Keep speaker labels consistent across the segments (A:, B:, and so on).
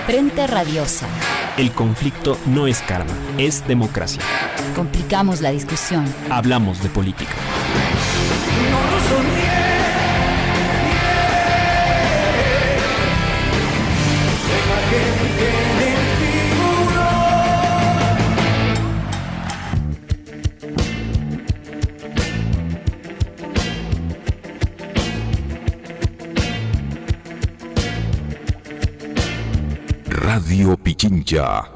A: Frente Radiosa.
B: El conflicto no es karma, es democracia.
A: Complicamos la discusión.
B: Hablamos de política.
C: Radio Pichincha.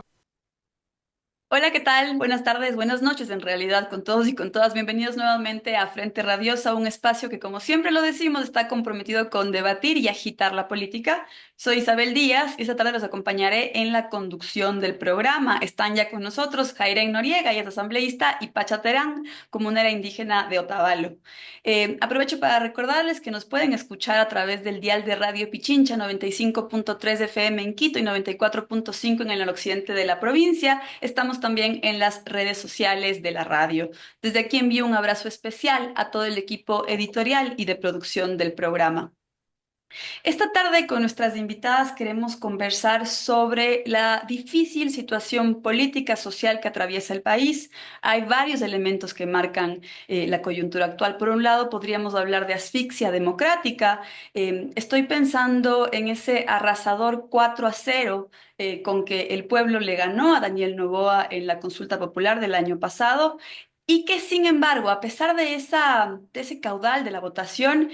D: Hola, ¿qué tal? Buenas tardes, buenas noches en realidad con todos y con todas. Bienvenidos nuevamente a Frente Radiosa, un espacio que, como siempre lo decimos, está comprometido con debatir y agitar la política. Soy Isabel Díaz y esta tarde los acompañaré en la conducción del programa. Están ya con nosotros Jairén Noriega, ella es asambleísta, y Pacha Terán, comunera indígena de Otavalo. Aprovecho para recordarles que nos pueden escuchar a través del dial de Radio Pichincha 95.3 FM en Quito y 94.5 en el occidente de la provincia. Estamos también en las redes sociales de la radio. Desde aquí envío un abrazo especial a todo el equipo editorial y de producción del programa. Esta tarde con nuestras invitadas queremos conversar sobre la difícil situación política social que atraviesa el país. Hay varios elementos que marcan la coyuntura actual. Por un lado, podríamos hablar de asfixia democrática. Estoy pensando en ese arrasador 4-0 con que el pueblo le ganó a Daniel Noboa en la consulta popular del año pasado. Y que, sin embargo, a pesar de ese caudal de la votación,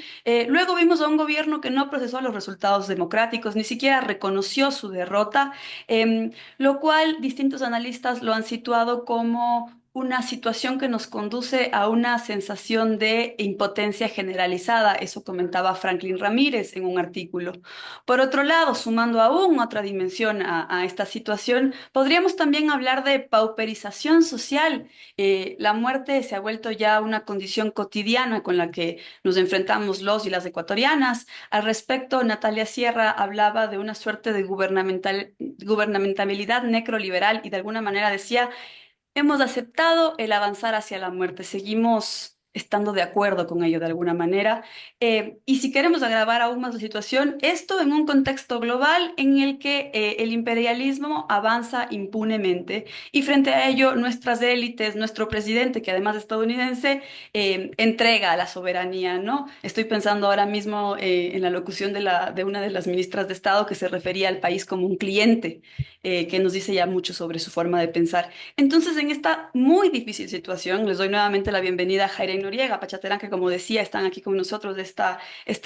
D: luego vimos a un gobierno que no procesó los resultados democráticos, ni siquiera reconoció su derrota, lo cual distintos analistas lo han situado como una situación que nos conduce a una sensación de impotencia generalizada. Eso comentaba Franklin Ramírez en un artículo. Por otro lado, sumando aún otra dimensión a esta situación, podríamos también hablar de pauperización social. La muerte se ha vuelto ya una condición cotidiana con la que nos enfrentamos los y las ecuatorianas. Al respecto, Natalia Sierra hablaba de una suerte de gubernamentabilidad necroliberal y de alguna manera decía: hemos aceptado el avanzar hacia la muerte, seguimos estando de acuerdo con ello de alguna manera. Y si queremos agravar aún más la situación, esto en un contexto global en el que el imperialismo avanza impunemente y frente a ello nuestras élites, nuestro presidente, que además es estadounidense, entrega la soberanía, ¿no? Estoy pensando ahora mismo en la locución de una de las ministras de Estado que se refería al país como un cliente, que nos dice ya mucho sobre su forma de pensar. Entonces, en esta muy difícil situación, les doy nuevamente la bienvenida a Jairén Noriega, Pachaterán, que como decía, están aquí con nosotros esta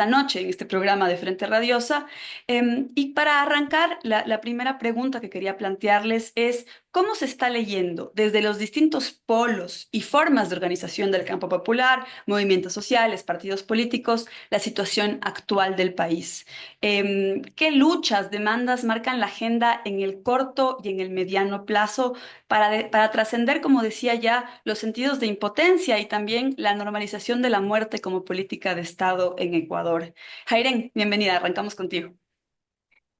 D: noche en este programa de Frente Radiosa. Y para arrancar, la primera pregunta que quería plantearles es: ¿cómo se está leyendo desde los distintos polos y formas de organización del campo popular, movimientos sociales, partidos políticos, la situación actual del país? ¿Qué luchas, demandas marcan la agenda en el corto y en el mediano plazo para trascender, como decía ya, los sentidos de impotencia y también la normalización de la muerte como política de Estado en Ecuador? Jairen, bienvenida, arrancamos contigo.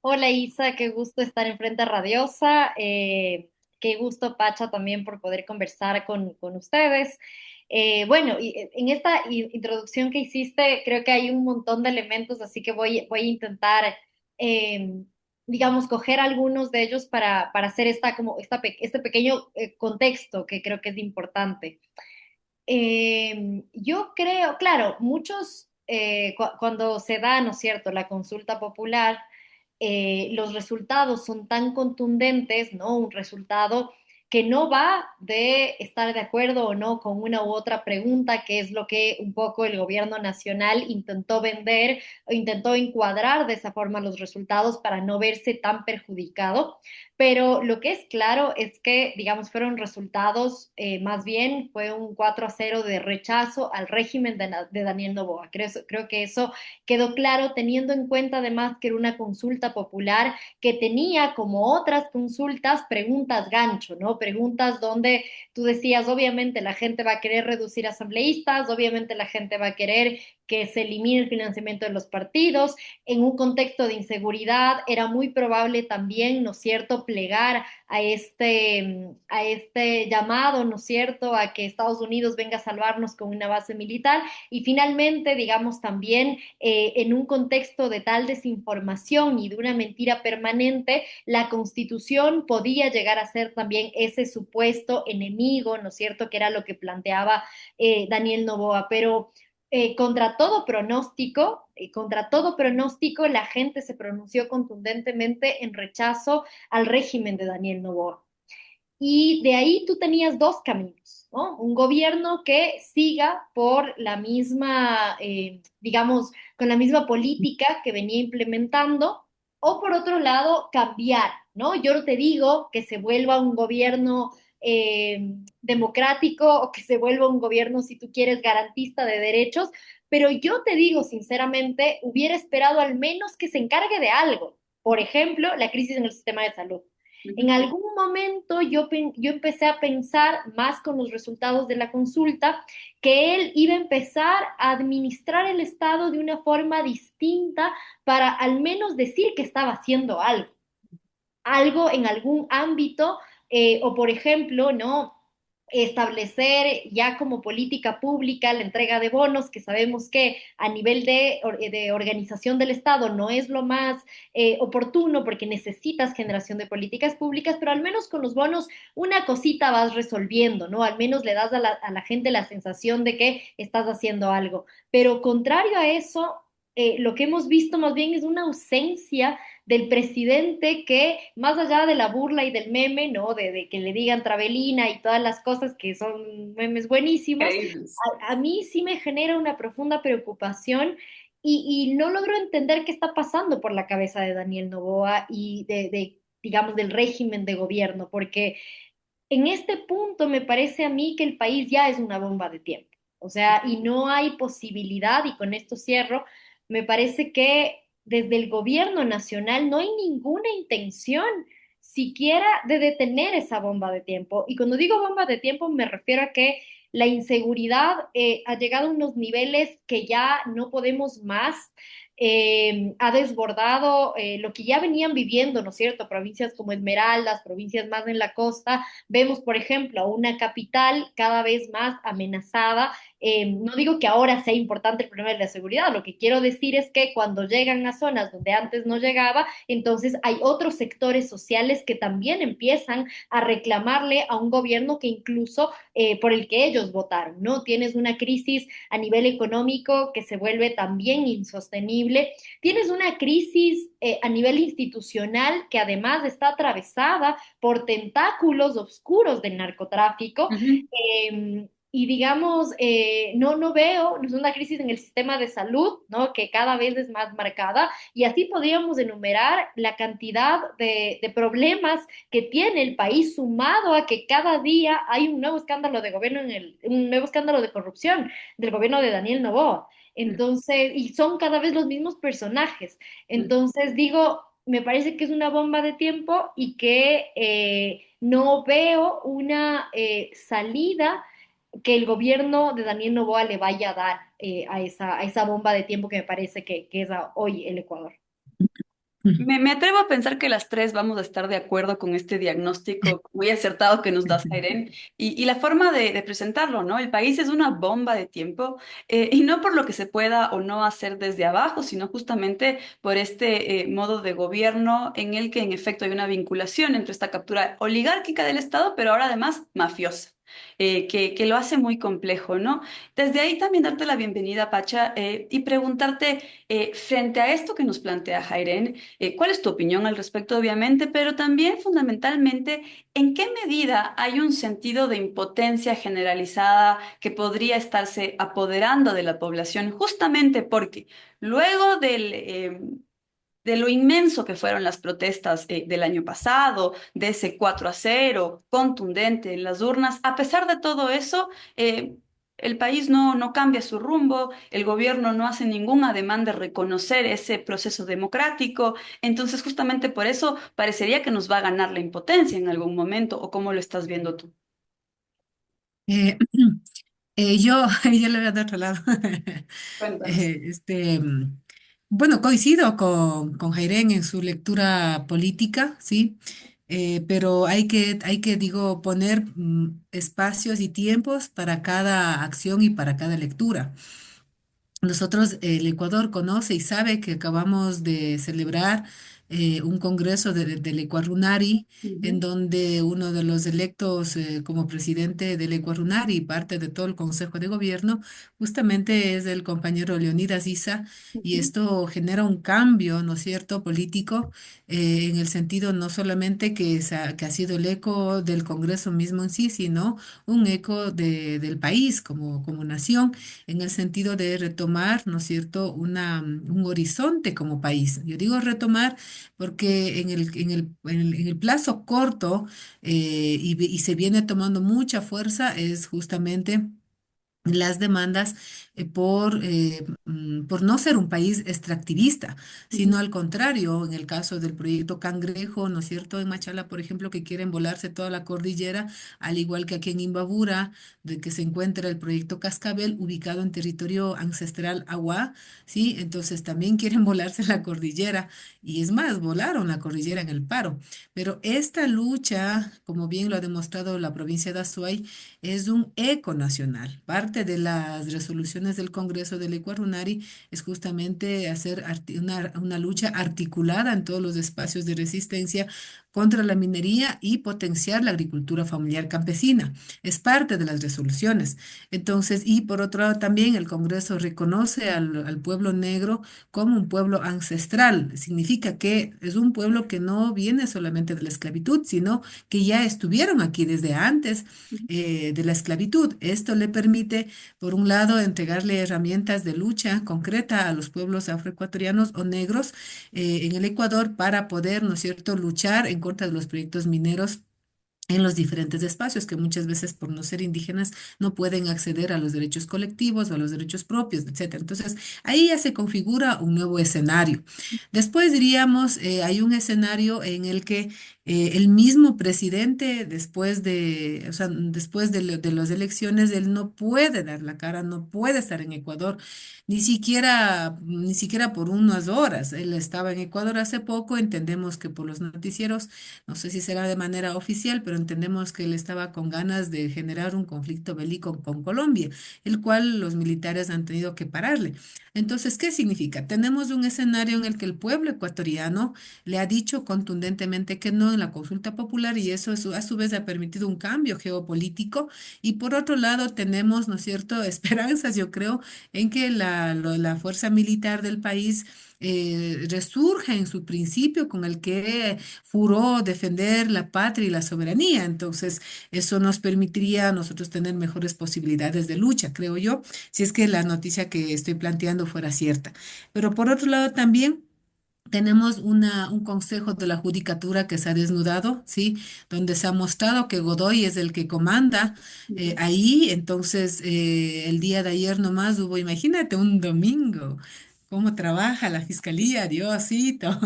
E: Hola Isa, qué gusto estar en Frente Radiosa. Qué gusto, Pacha, también por poder conversar con ustedes. Bueno, en esta introducción que hiciste, creo que hay un montón de elementos, así que voy a intentar, eh, digamos, coger algunos de ellos para hacer este pequeño contexto que creo que es importante. Yo creo, claro, muchos, cuando se da, ¿no es cierto?, la consulta popular, los resultados son tan contundentes, ¿no? Un resultado que no va de estar de acuerdo o no con una u otra pregunta, que es lo que un poco el gobierno nacional intentó vender o intentó encuadrar de esa forma los resultados para no verse tan perjudicado. Pero lo que es claro es que, digamos, fueron resultados, más bien fue un 4-0 de rechazo al régimen de Daniel Noboa. Creo que eso quedó claro teniendo en cuenta además que era una consulta popular que tenía, como otras consultas, preguntas gancho, ¿no? Preguntas donde tú decías, obviamente la gente va a querer reducir asambleístas, obviamente la gente va a querer que se elimine el financiamiento de los partidos. En un contexto de inseguridad era muy probable también, ¿no es cierto?, plegar a este llamado, ¿no es cierto?, a que Estados Unidos venga a salvarnos con una base militar. Y finalmente, digamos, también en un contexto de tal desinformación y de una mentira permanente, la Constitución podía llegar a ser también ese supuesto enemigo, ¿no es cierto?, que era lo que planteaba Daniel Noboa. Pero contra todo pronóstico, la gente se pronunció contundentemente en rechazo al régimen de Daniel Noboa. Y de ahí tú tenías dos caminos, ¿no? Un gobierno que siga por la misma, digamos, con la misma política que venía implementando, o por otro lado, cambiar, ¿no? Yo no te digo que se vuelva un gobierno democrático o que se vuelva un gobierno, si tú quieres, garantista de derechos, pero yo te digo, sinceramente, hubiera esperado al menos que se encargue de algo. Por ejemplo, la crisis en el sistema de salud. En algún momento yo empecé a pensar, más con los resultados de la consulta, que él iba a empezar a administrar el Estado de una forma distinta para al menos decir que estaba haciendo algo en algún ámbito, o por ejemplo, ¿no? Establecer ya como política pública la entrega de bonos, que sabemos que a nivel de organización del Estado no es lo más oportuno porque necesitas generación de políticas públicas, pero al menos con los bonos una cosita vas resolviendo, ¿no? Al menos le das a la gente la sensación de que estás haciendo algo. Pero contrario a eso, lo que hemos visto más bien es una ausencia del presidente que, más allá de la burla y del meme, ¿no? De que le digan Travelina y todas las cosas que son memes buenísimos,
D: Increíbles.
E: a mí sí me genera una profunda preocupación y no logro entender qué está pasando por la cabeza de Daniel Noboa y digamos, del régimen de gobierno, porque en este punto me parece a mí que el país ya es una bomba de tiempo. O sea, y no hay posibilidad, y con esto cierro, me parece que desde el gobierno nacional no hay ninguna intención siquiera de detener esa bomba de tiempo. Y cuando digo bomba de tiempo me refiero a que la inseguridad ha llegado a unos niveles que ya no podemos más. Ha desbordado lo que ya venían viviendo, ¿no es cierto? Provincias como Esmeraldas, provincias más en la costa. Vemos, por ejemplo, a una capital cada vez más amenazada. No digo que ahora sea importante el problema de la seguridad, lo que quiero decir es que cuando llegan a zonas donde antes no llegaba, entonces hay otros sectores sociales que también empiezan a reclamarle a un gobierno que incluso por el que ellos votaron, ¿no? Tienes una crisis a nivel económico que se vuelve también insostenible. Tienes una crisis a nivel institucional que además está atravesada por tentáculos oscuros del narcotráfico.
D: Ujú.
E: Y digamos, no veo, no es una crisis en el sistema de salud, ¿no? Que cada vez es más marcada, y así podríamos enumerar la cantidad de problemas que tiene el país, sumado a que cada día hay un nuevo escándalo de gobierno un nuevo escándalo de corrupción del gobierno de Daniel Noboa. Entonces, y son cada vez los mismos personajes. Entonces, digo, me parece que es una bomba de tiempo y que no veo una salida que el gobierno de Daniel Noboa le vaya a dar a esa bomba de tiempo que me parece que es hoy el Ecuador.
D: Me atrevo a pensar que las tres vamos a estar de acuerdo con este diagnóstico muy acertado que nos das, Jairen, y la forma de presentarlo, ¿no? El país es una bomba de tiempo, y no por lo que se pueda o no hacer desde abajo, sino justamente por este modo de gobierno en el que en efecto hay una vinculación entre esta captura oligárquica del Estado, pero ahora además mafiosa. Que lo hace muy complejo, ¿no? Desde ahí también darte la bienvenida, Pacha, y preguntarte, frente a esto que nos plantea Jairen, ¿cuál es tu opinión al respecto, obviamente, pero también fundamentalmente, en qué medida hay un sentido de impotencia generalizada que podría estarse apoderando de la población, justamente porque luego de lo inmenso que fueron las protestas del año pasado, de ese 4-0 contundente en las urnas, a pesar de todo eso, el país no cambia su rumbo, el gobierno no hace ningún ademán de reconocer ese proceso democrático, entonces justamente por eso parecería que nos va a ganar la impotencia en algún momento, ¿o cómo lo estás viendo tú?
F: Eh, yo, yo le veo de otro lado.
D: Cuéntanos.
F: Eh, este, mm, bueno, coincido con Jairén en su lectura política, ¿sí? pero digo, poner espacios y tiempos para cada acción y para cada lectura. Nosotros, el Ecuador conoce y sabe que acabamos de celebrar un congreso del Ecuarunari, en
D: Ujú,
F: donde uno de los electos como presidente del Ecuarunari y parte de todo el Consejo de Gobierno, justamente es el compañero Leonidas Issa, y
D: ujú,
F: esto genera un cambio, ¿no es cierto?, político, en el sentido no solamente que ha sido el eco del Congreso mismo en sí, sino un eco del país como nación en el sentido de retomar, ¿no es cierto?, un horizonte como país. Yo digo retomar porque en el plazo corto y se viene tomando mucha fuerza es justamente las demandas por no ser un país extractivista,
D: ujú,
F: sino al contrario, en el caso del proyecto Cangrejo, ¿no es cierto? En Machala, por ejemplo, que quieren volarse toda la cordillera, al igual que aquí en Imbabura, de que se encuentra el proyecto Cascabel, ubicado en territorio ancestral Agua, ¿sí? Entonces también quieren volarse la cordillera, y es más, volaron la cordillera en el paro. Pero esta lucha, como bien lo ha demostrado la provincia de Azuay, es un eco nacional. Parte de las resoluciones del Congreso del Ecuarunari es justamente hacer una lucha articulada en todos los espacios de resistencia contra la minería y potenciar la agricultura familiar campesina. Es parte de las resoluciones. Entonces, y por otro lado también el Congreso reconoce al pueblo negro como un pueblo ancestral. Significa que es un pueblo que no viene solamente de la esclavitud, sino que ya estuvieron aquí desde antes de la esclavitud. Esto le permite, por un lado, entregarle herramientas de lucha concreta a los pueblos afroecuatorianos o negros en el Ecuador para poder, ¿no es cierto?, luchar en contra de los proyectos mineros en los diferentes espacios que muchas veces por no ser indígenas no pueden acceder a los derechos colectivos o a los derechos propios, etcétera. Entonces, ahí ya se configura un nuevo escenario. Después diríamos, hay un escenario en el que el mismo presidente, o sea, después de las elecciones, él no puede dar la cara, no puede estar en Ecuador, ni siquiera por unas horas. Él estaba en Ecuador hace poco, entendemos que por los noticieros, no sé si será de manera oficial, pero entendemos que él estaba con ganas de generar un conflicto bélico con Colombia, el cual los militares han tenido que pararle. Entonces, ¿qué significa? Tenemos un escenario en el que el pueblo ecuatoriano le ha dicho contundentemente que no en la consulta popular, y eso a su vez ha permitido un cambio geopolítico. Y por otro lado, tenemos, ¿no es cierto?, esperanzas, yo creo, en que la fuerza militar del país resurja en su principio con el que juró defender la patria y la soberanía. Entonces, eso nos permitiría a nosotros tener mejores posibilidades de lucha, creo yo, si es que la noticia que estoy planteando fuera cierta. Pero por otro lado, también tenemos un consejo de la judicatura que se ha desnudado, ¿sí? Donde se ha mostrado que Godoy es el que comanda
D: ujú,
F: ahí. Entonces, el día de ayer nomás hubo, imagínate, un domingo, cómo trabaja la fiscalía, Diosito.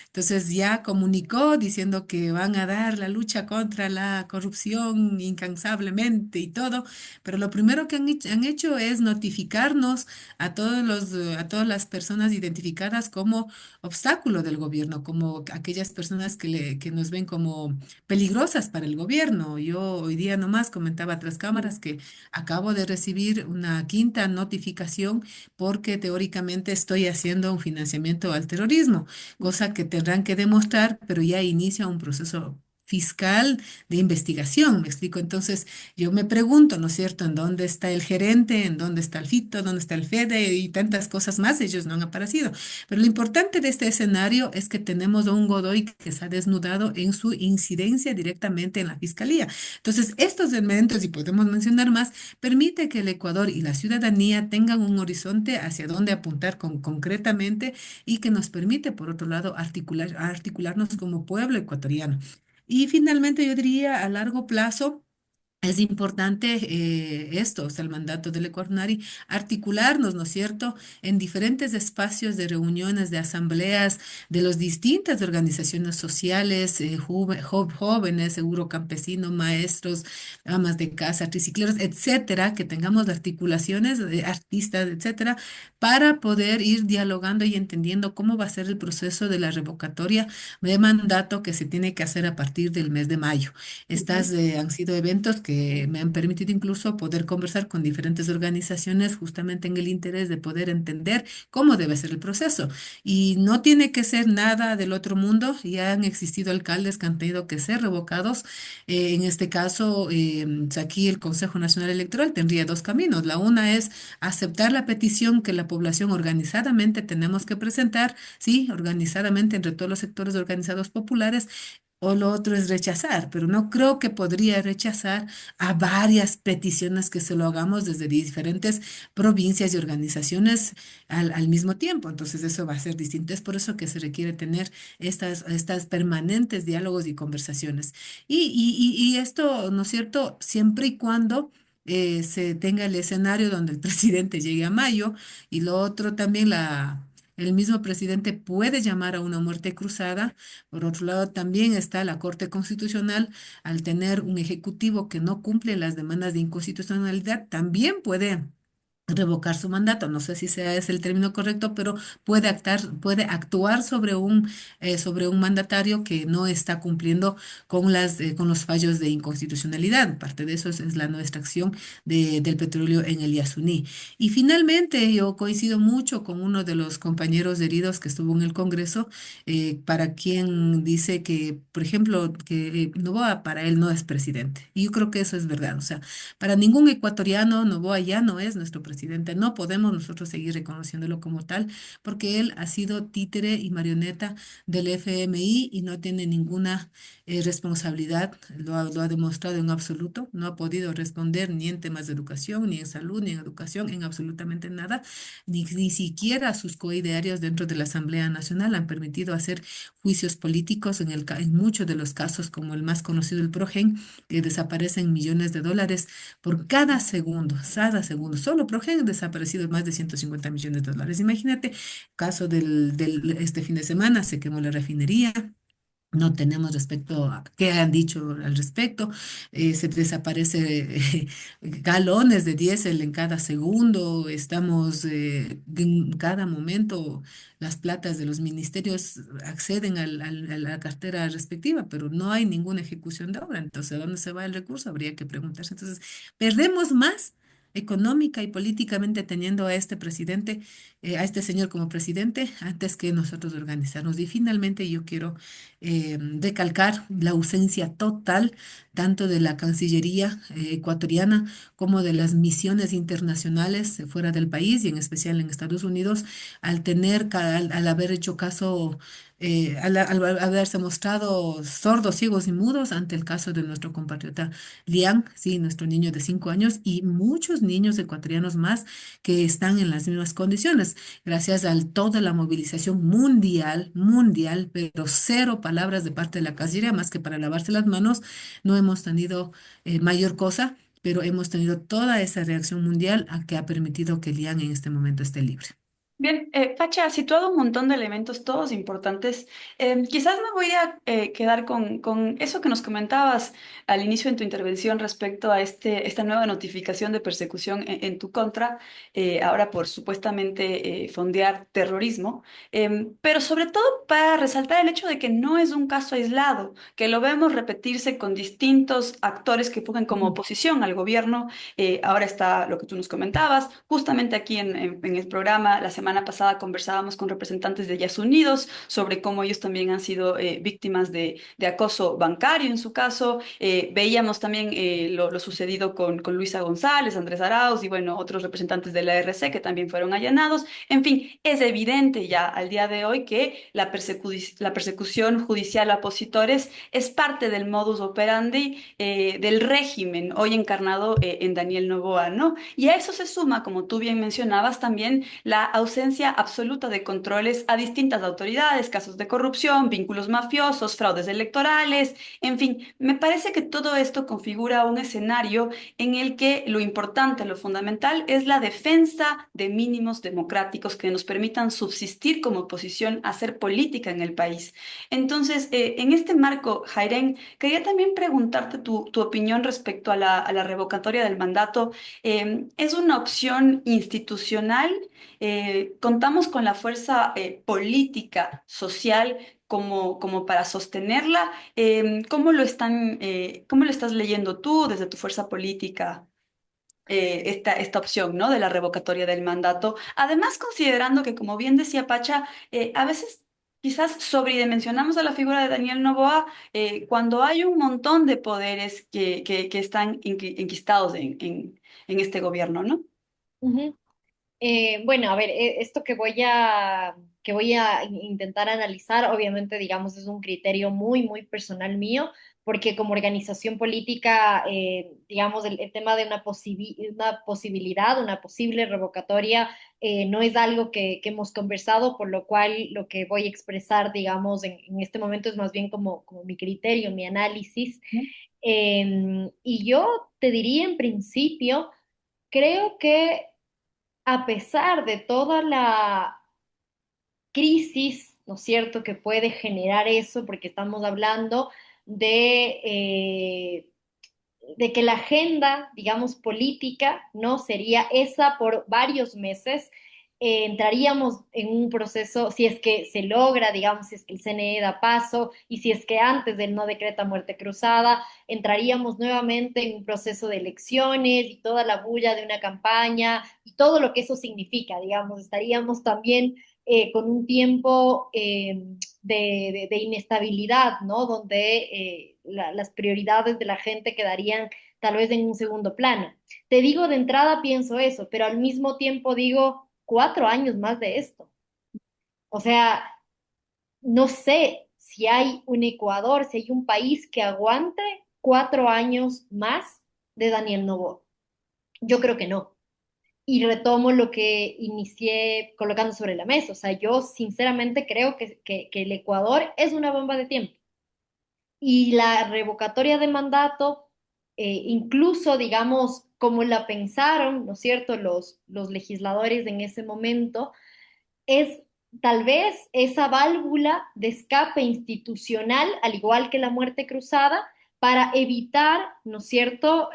F: Entonces ya comunicó diciendo que van a dar la lucha contra la corrupción incansablemente y todo, pero lo primero que han hecho es notificarnos a todas las personas identificadas como obstáculo del gobierno, como aquellas personas que nos ven como peligrosas para el gobierno. Yo hoy día nomás comentaba tras cámaras que acabo de recibir una quinta notificación porque teóricamente estoy haciendo un financiamiento al terrorismo, cosa que tendrán que demostrar, pero ya inicia un proceso fiscal de investigación, me explico. Entonces, yo me pregunto, ¿no es cierto?, ¿en dónde está el gerente? ¿En dónde está el FITO? ¿Dónde está el FEDE? Y tantas cosas más, ellos no han aparecido. Pero lo importante de este escenario es que tenemos a un Godoy que se ha desnudado en su incidencia directamente en la fiscalía. Entonces, estos elementos, y podemos mencionar más, permite que el Ecuador y la ciudadanía tengan un horizonte hacia dónde apuntar concretamente, y que nos permite, por otro lado, articularnos como pueblo ecuatoriano. Y finalmente, yo diría a largo plazo, Es importante esto, o sea, el mandato del Ecuador, articularnos, ¿no es cierto?, en diferentes espacios de reuniones, de asambleas, de las distintas organizaciones sociales, jóvenes, seguro campesinos, maestros, amas de casa, tricicleros, etcétera, que tengamos articulaciones de artistas, etcétera, para poder ir dialogando y entendiendo cómo va a ser el proceso de la revocatoria de mandato que se tiene que hacer a partir del mes de mayo. Estas han sido eventos que me han permitido incluso poder conversar con diferentes organizaciones justamente en el interés de poder entender cómo debe ser el proceso. Y no tiene que ser nada del otro mundo. Ya han existido alcaldes que han tenido que ser revocados. En este caso, aquí el Consejo Nacional Electoral tendría dos caminos. La una es aceptar la petición que la población organizadamente tenemos que presentar, sí, organizadamente entre todos los sectores organizados populares, o lo otro es rechazar, pero no creo que podría rechazar a varias peticiones que se lo hagamos desde diferentes provincias y organizaciones al mismo tiempo. Entonces eso va a ser distinto. Es por eso que se requiere tener estas permanentes diálogos y conversaciones. Y esto, ¿no es cierto?, siempre y cuando se tenga el escenario donde el presidente llegue a mayo y lo otro también El mismo presidente puede llamar a una muerte cruzada. Por otro lado, también está la Corte Constitucional, al tener un ejecutivo que no cumple las demandas de inconstitucionalidad, también puede revocar su mandato. No sé si sea ese el término correcto, pero puede actuar sobre un mandatario que no está cumpliendo con los fallos de inconstitucionalidad. Parte de eso es la no extracción del petróleo en el Yasuní. Y finalmente, yo coincido mucho con uno de los compañeros heridos que estuvo en el Congreso, para quien dice que, por ejemplo, que Noboa para él no es presidente. Y yo creo que eso es verdad. O sea, para ningún ecuatoriano, Noboa ya no es nuestro presidente. No podemos nosotros seguir reconociéndolo como tal, porque él ha sido títere y marioneta del FMI y no tiene ninguna responsabilidad. Lo ha demostrado en absoluto. No ha podido responder ni en temas de educación, ni en salud, ni en educación, en absolutamente nada. Ni siquiera sus coidearios dentro de la Asamblea Nacional han permitido hacer juicios políticos en muchos de los casos, como el más conocido, el Progen, que desaparecen millones de dólares por cada segundo. Solo Progen desaparecido más de 150 millones de dólares. Imagínate, caso este fin de semana se quemó la refinería. No tenemos respecto a qué han dicho al respecto. Se desaparece galones de diésel en cada segundo. Estamos en cada momento, las platas de los ministerios acceden a la cartera respectiva, pero no hay ninguna ejecución de obra. Entonces, ¿a dónde se va el recurso? Habría que preguntarse. Entonces, perdemos más económica y políticamente teniendo a este presidente, a este señor como presidente, antes que nosotros organizarnos. Y finalmente yo quiero recalcar la ausencia total tanto de la Cancillería ecuatoriana como de las misiones internacionales fuera del país y en especial en Estados Unidos, al haber hecho caso, al haberse mostrado sordos, ciegos y mudos ante el caso de nuestro compatriota Lian, sí, nuestro niño de 5 años y muchos niños ecuatorianos más que están en las mismas condiciones, gracias a toda la movilización mundial, pero cero palabras de parte de la Cancillería, más que para lavarse las manos. No hemos tenido mayor cosa, pero hemos tenido toda esa reacción mundial a que ha permitido que Lian en este momento esté libre.
D: Bien, Pacha, ha situado un montón de elementos, todos importantes. Quizás me voy a quedar con eso que nos comentabas al inicio en tu intervención respecto a esta nueva notificación de persecución en tu contra, ahora por supuestamente fondear terrorismo, pero sobre todo para resaltar el hecho de que no es un caso aislado, que lo vemos repetirse con distintos actores que fungen como oposición al gobierno. Ahora está lo que tú nos comentabas, justamente aquí en el programa la semana pasada conversábamos con representantes de Yas Unidos sobre cómo ellos también han sido víctimas de acoso bancario en su caso. Veíamos también lo sucedido con Luisa González, Andrés Arauz y bueno, otros representantes de la RC que también fueron allanados. En fin, es evidente ya al día de hoy que la persecución judicial a opositores es parte del modus operandi del régimen hoy encarnado en Daniel Noboa, ¿no? Y a eso se suma, como tú bien mencionabas, también la ausencia presencia absoluta de controles a distintas autoridades, casos de corrupción, vínculos mafiosos, fraudes electorales, en fin, me parece que todo esto configura un escenario en el que lo importante, lo fundamental es la defensa de mínimos democráticos que nos permitan subsistir como oposición, hacer política en el país. Entonces, en este marco, Jairen, quería también preguntarte tu opinión respecto a la revocatoria del mandato. ¿Es una opción institucional? ¿Contamos con la fuerza política, social, como para sostenerla? ¿Cómo lo estás leyendo tú desde tu fuerza política? Esta opción, ¿no? De la revocatoria del mandato. Además, considerando que, como bien decía Pacha, a veces quizás sobredimensionamos a la figura de Daniel Noboa cuando hay un montón de poderes que están enquistados en este gobierno, ¿no?
E: Ujú. Bueno, a ver, esto que voy a intentar analizar, obviamente, digamos, es un criterio muy, muy personal mío, porque como organización política, digamos, el tema de una posibilidad, una posible revocatoria, no es algo que hemos conversado, por lo cual lo que voy a expresar, digamos, en este momento es más bien como mi criterio, mi análisis. Y yo te diría en principio, creo que a pesar de toda la crisis, ¿no es cierto?, que puede generar eso, porque estamos hablando de que la agenda, digamos, política, ¿no? Sería esa por varios meses. Entraríamos en un proceso, si es que se logra, digamos, si es que el CNE da paso y si es que antes del no decreta muerte cruzada, entraríamos nuevamente en un proceso de elecciones y toda la bulla de una campaña y todo lo que eso significa, digamos, estaríamos también con un tiempo de inestabilidad, ¿no? Donde las prioridades de la gente quedarían tal vez en un segundo plano. Te digo de entrada, pienso eso, pero al mismo tiempo digo 4 años más de esto. O sea, no sé si hay un Ecuador, si hay un país que aguante 4 años más de Daniel Noboa. Yo creo que no. Y retomo lo que inicié colocando sobre la mesa. O sea, yo sinceramente creo que el Ecuador es una bomba de tiempo. Y la revocatoria de mandato, incluso, digamos, como la pensaron, ¿no es cierto?, los legisladores en ese momento, es tal vez esa válvula de escape institucional, al igual que la muerte cruzada, para evitar, ¿no es cierto?,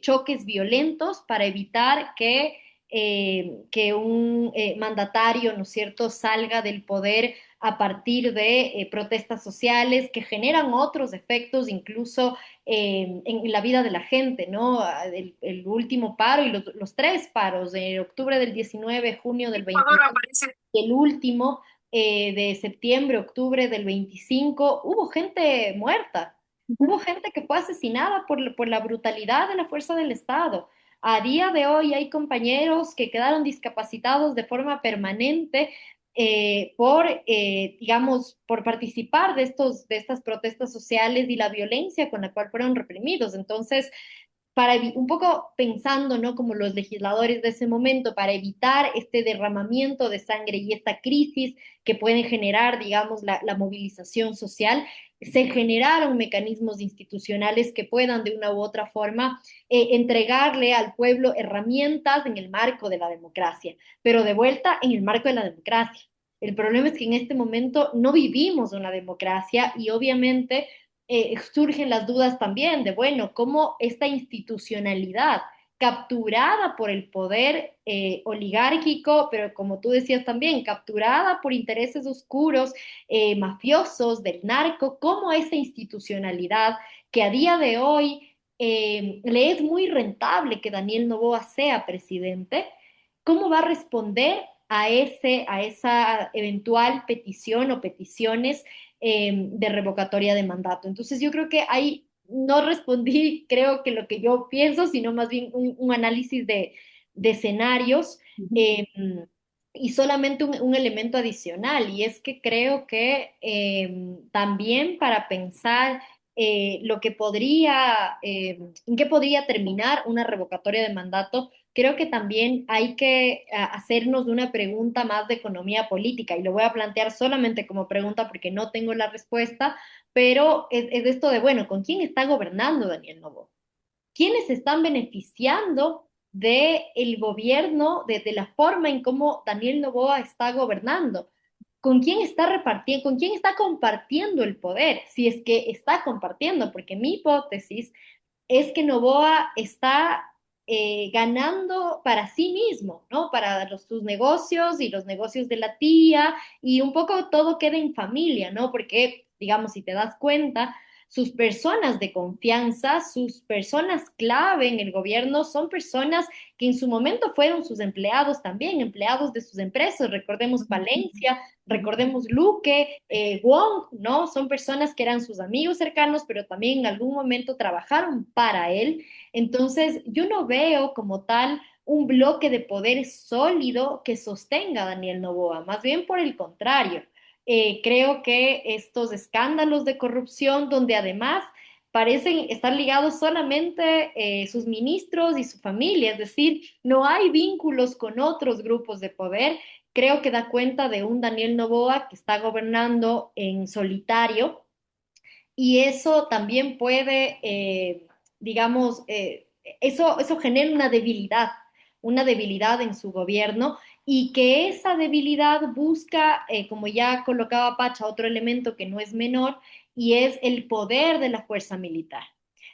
E: choques violentos, para evitar que un mandatario, ¿no es cierto?, salga del poder a partir de protestas sociales que generan otros efectos, incluso en la vida de la gente, ¿no? El último paro y los tres paros, de octubre del 19, junio del 20 y el último de septiembre, octubre del 25, hubo gente muerta, hubo gente que fue asesinada por la brutalidad de la fuerza del Estado. A día de hoy hay compañeros que quedaron discapacitados de forma permanente digamos, por participar de estas protestas sociales y la violencia con la cual fueron reprimidos. Entonces, un poco pensando, ¿no? Como los legisladores de ese momento, para evitar este derramamiento de sangre y esta crisis que pueden generar, digamos, la movilización social, se generaron mecanismos institucionales que puedan de una u otra forma entregarle al pueblo herramientas en el marco de la democracia, pero de vuelta en el marco de la democracia. El problema es que en este momento no vivimos una democracia y obviamente surgen las dudas también de, bueno, cómo esta institucionalidad capturada por el poder oligárquico, pero como tú decías también, capturada por intereses oscuros, mafiosos, del narco, cómo esa institucionalidad que a día de hoy le es muy rentable que Daniel Noboa sea presidente, ¿cómo va a responder a esa eventual petición o peticiones de revocatoria de mandato? Entonces yo creo que ahí no respondí, creo que lo que yo pienso, sino más bien un análisis de escenarios eh, y solamente un elemento adicional, y es que creo que también para pensar lo que podría, en qué podría terminar una revocatoria de mandato, creo que también hay que hacernos una pregunta más de economía política y lo voy a plantear solamente como pregunta porque no tengo la respuesta, pero es esto de, bueno, ¿con quién está gobernando Daniel Noboa? ¿Quiénes se están beneficiando del gobierno, de la forma en cómo Daniel Noboa está gobernando? ¿Con quién está repartiendo, con quién está compartiendo el poder? Si es que está compartiendo, porque mi hipótesis es que Noboa está ganando para sí mismo, ¿no? Para sus negocios y los negocios de la tía y un poco todo queda en familia, ¿no? Porque, digamos, si te das cuenta, sus personas de confianza, sus personas clave en el gobierno son personas que en su momento fueron sus empleados también, empleados de sus empresas. Recordemos Palencia, recordemos Luque, Wong, ¿no? Son personas que eran sus amigos cercanos, pero también en algún momento trabajaron para él. Entonces, yo no veo como tal un bloque de poder sólido que sostenga a Daniel Noboa, más bien por el contrario. Creo que estos escándalos de corrupción, donde además parecen estar ligados solamente sus ministros y su familia, es decir, no hay vínculos con otros grupos de poder, creo que da cuenta de un Daniel Noboa que está gobernando en solitario y eso también puede, digamos, eso genera una debilidad en su gobierno y que esa debilidad busca, como ya colocaba Pacha, otro elemento que no es menor y es el poder de la fuerza militar.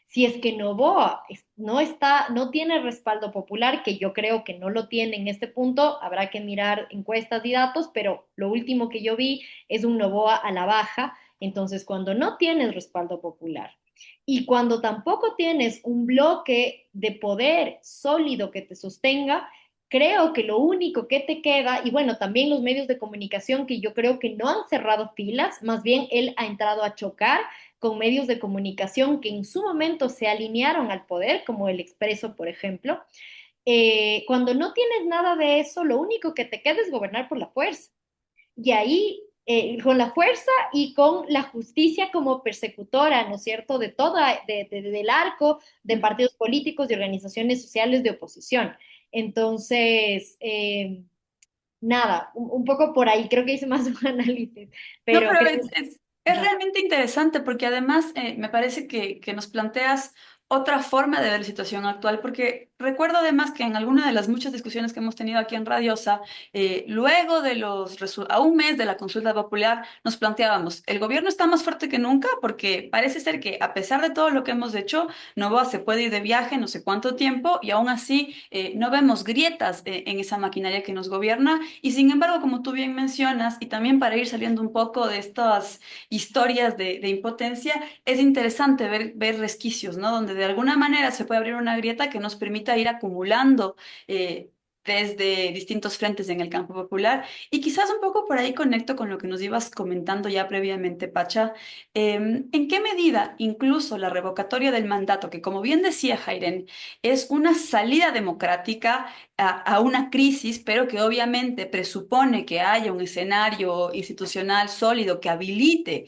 E: Si es que Novoa no está, no tiene respaldo popular, que yo creo que no lo tiene en este punto, habrá que mirar encuestas y datos, pero lo último que yo vi es un Novoa a la baja. Entonces, cuando no tienes respaldo popular y cuando tampoco tienes un bloque de poder sólido que te sostenga, creo que lo único que te queda, y bueno, también los medios de comunicación que yo creo que no han cerrado filas, más bien él ha entrado a chocar con medios de comunicación que en su momento se alinearon al poder, como el Expreso, por ejemplo. Cuando no tienes nada de eso, lo único que te queda es gobernar por la fuerza. Y ahí, con la fuerza y con la justicia como persecutora, ¿no es cierto?, de toda, del arco de partidos políticos y organizaciones sociales de oposición. Entonces, nada, un poco por ahí, creo que hice más un análisis,
D: No,
E: pero
D: pero
E: creo...
D: es
E: Ajá.
D: realmente interesante porque además me parece que nos planteas otra forma de ver la situación actual, porque recuerdo además que en alguna de las muchas discusiones que hemos tenido aquí en Radiosa, luego de a un mes de la consulta popular, nos planteábamos, el gobierno está más fuerte que nunca porque parece ser que a pesar de todo lo que hemos hecho, Novoa se puede ir de viaje no sé cuánto tiempo y aún así no vemos grietas en esa maquinaria que nos gobierna y sin embargo, como tú bien mencionas, y también para ir saliendo un poco de estas historias de impotencia, es interesante ver resquicios, ¿no? Donde de alguna manera se puede abrir una grieta que nos permita ir acumulando desde distintos frentes en el campo popular. Y quizás un poco por ahí conecto con lo que nos ibas comentando ya previamente, Pacha. ¿En qué medida incluso la revocatoria del mandato, que como bien decía Jairen, es una salida democrática a una crisis, pero que obviamente presupone que haya un escenario institucional sólido que habilite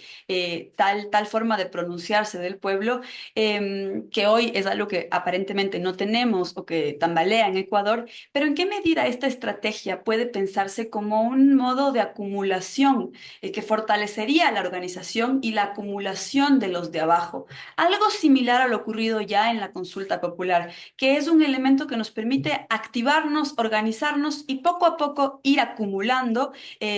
D: tal forma de pronunciarse del pueblo, que hoy es algo que aparentemente no tenemos o que tambalea en Ecuador, pero ¿en qué medida esta estrategia puede pensarse como un modo de acumulación que fortalecería la organización y la acumulación de los de abajo? Algo similar a lo ocurrido ya en la consulta popular, que es un elemento que nos permite activarnos, organizarnos y poco a poco ir acumulando,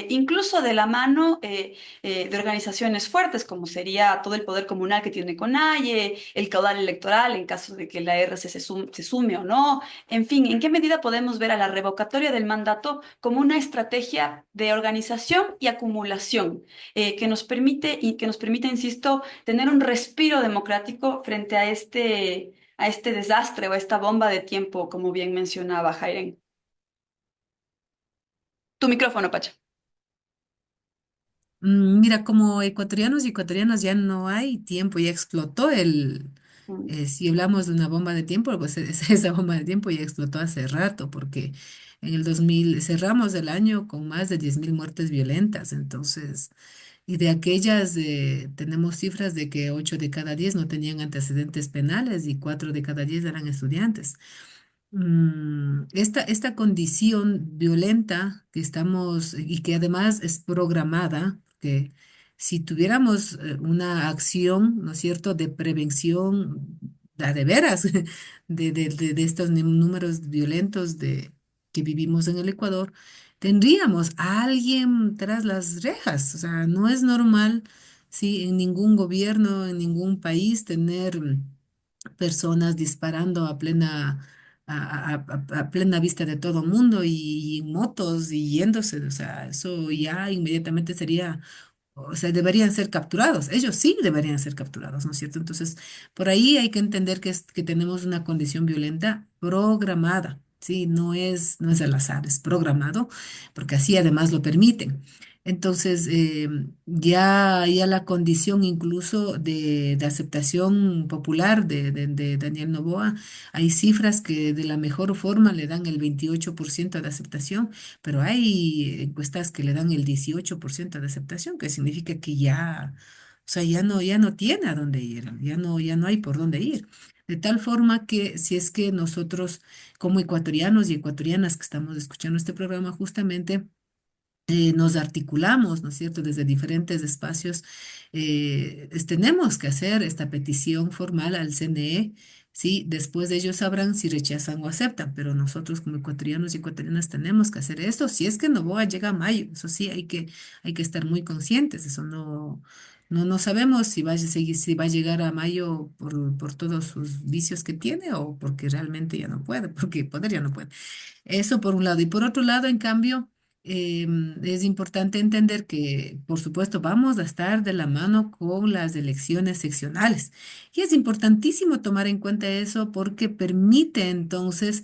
D: incluso de la mano de organizaciones fuertes, como sería todo el poder comunal que tiene CONAIE, el caudal electoral en caso de que la RC se sume o no. En fin, ¿en qué medida podemos ver a la revocatoria del mandato como una estrategia de organización y acumulación que nos permite, insisto, tener un respiro democrático frente a este desastre o a esta bomba de tiempo, como bien mencionaba Jairen? Tu micrófono, Pacha.
F: Mira, como ecuatorianos y ecuatorianas ya no hay tiempo, ya explotó
D: Mm.
F: si hablamos de una bomba de tiempo, pues esa bomba de tiempo ya explotó hace rato, porque en el 2000 cerramos el año con más de 10.000 muertes violentas, entonces Y de aquellas, tenemos cifras de que 8 de cada 10 no tenían antecedentes penales y 4 de cada 10 eran estudiantes. Esta condición violenta que estamos y que además es programada, que si tuviéramos una acción, ¿no es cierto?, de prevención, de veras, de estos números violentos que vivimos en el Ecuador, tendríamos a alguien tras las rejas. O sea, no es normal, sí, en ningún gobierno, en ningún país tener personas disparando a plena vista de todo mundo y en motos y yéndose. O sea, eso ya inmediatamente sería, o sea, deberían ser capturados. Ellos sí deberían ser capturados, ¿no es cierto? Entonces, por ahí hay que entender que tenemos una condición violenta programada. Sí, no es al azar, es programado, porque así además lo permiten. Entonces, ya la condición incluso de aceptación popular de Daniel Noboa, hay cifras que de la mejor forma le dan el 28% de aceptación, pero hay encuestas que le dan el 18% de aceptación, que significa que ya, o sea, ya no tiene a dónde ir, ya no hay por dónde ir. De tal forma que si es que nosotros como ecuatorianos y ecuatorianas que estamos escuchando este programa justamente, nos articulamos, ¿no es cierto?, desde diferentes espacios, tenemos que hacer esta petición formal al CNE, ¿sí? Después de ellos sabrán si rechazan o aceptan, pero nosotros como ecuatorianos y ecuatorianas tenemos que hacer esto, si es que Noboa llega a mayo. Eso sí, hay que estar muy conscientes. Eso no sabemos si va a seguir, si va a llegar a mayo por todos sus vicios que tiene o porque realmente ya no puede, porque poder ya no puede. Eso por un lado. Y por otro lado, en cambio, es importante entender que, por supuesto, vamos a estar de la mano con las elecciones seccionales. Y es importantísimo tomar en cuenta eso porque permite entonces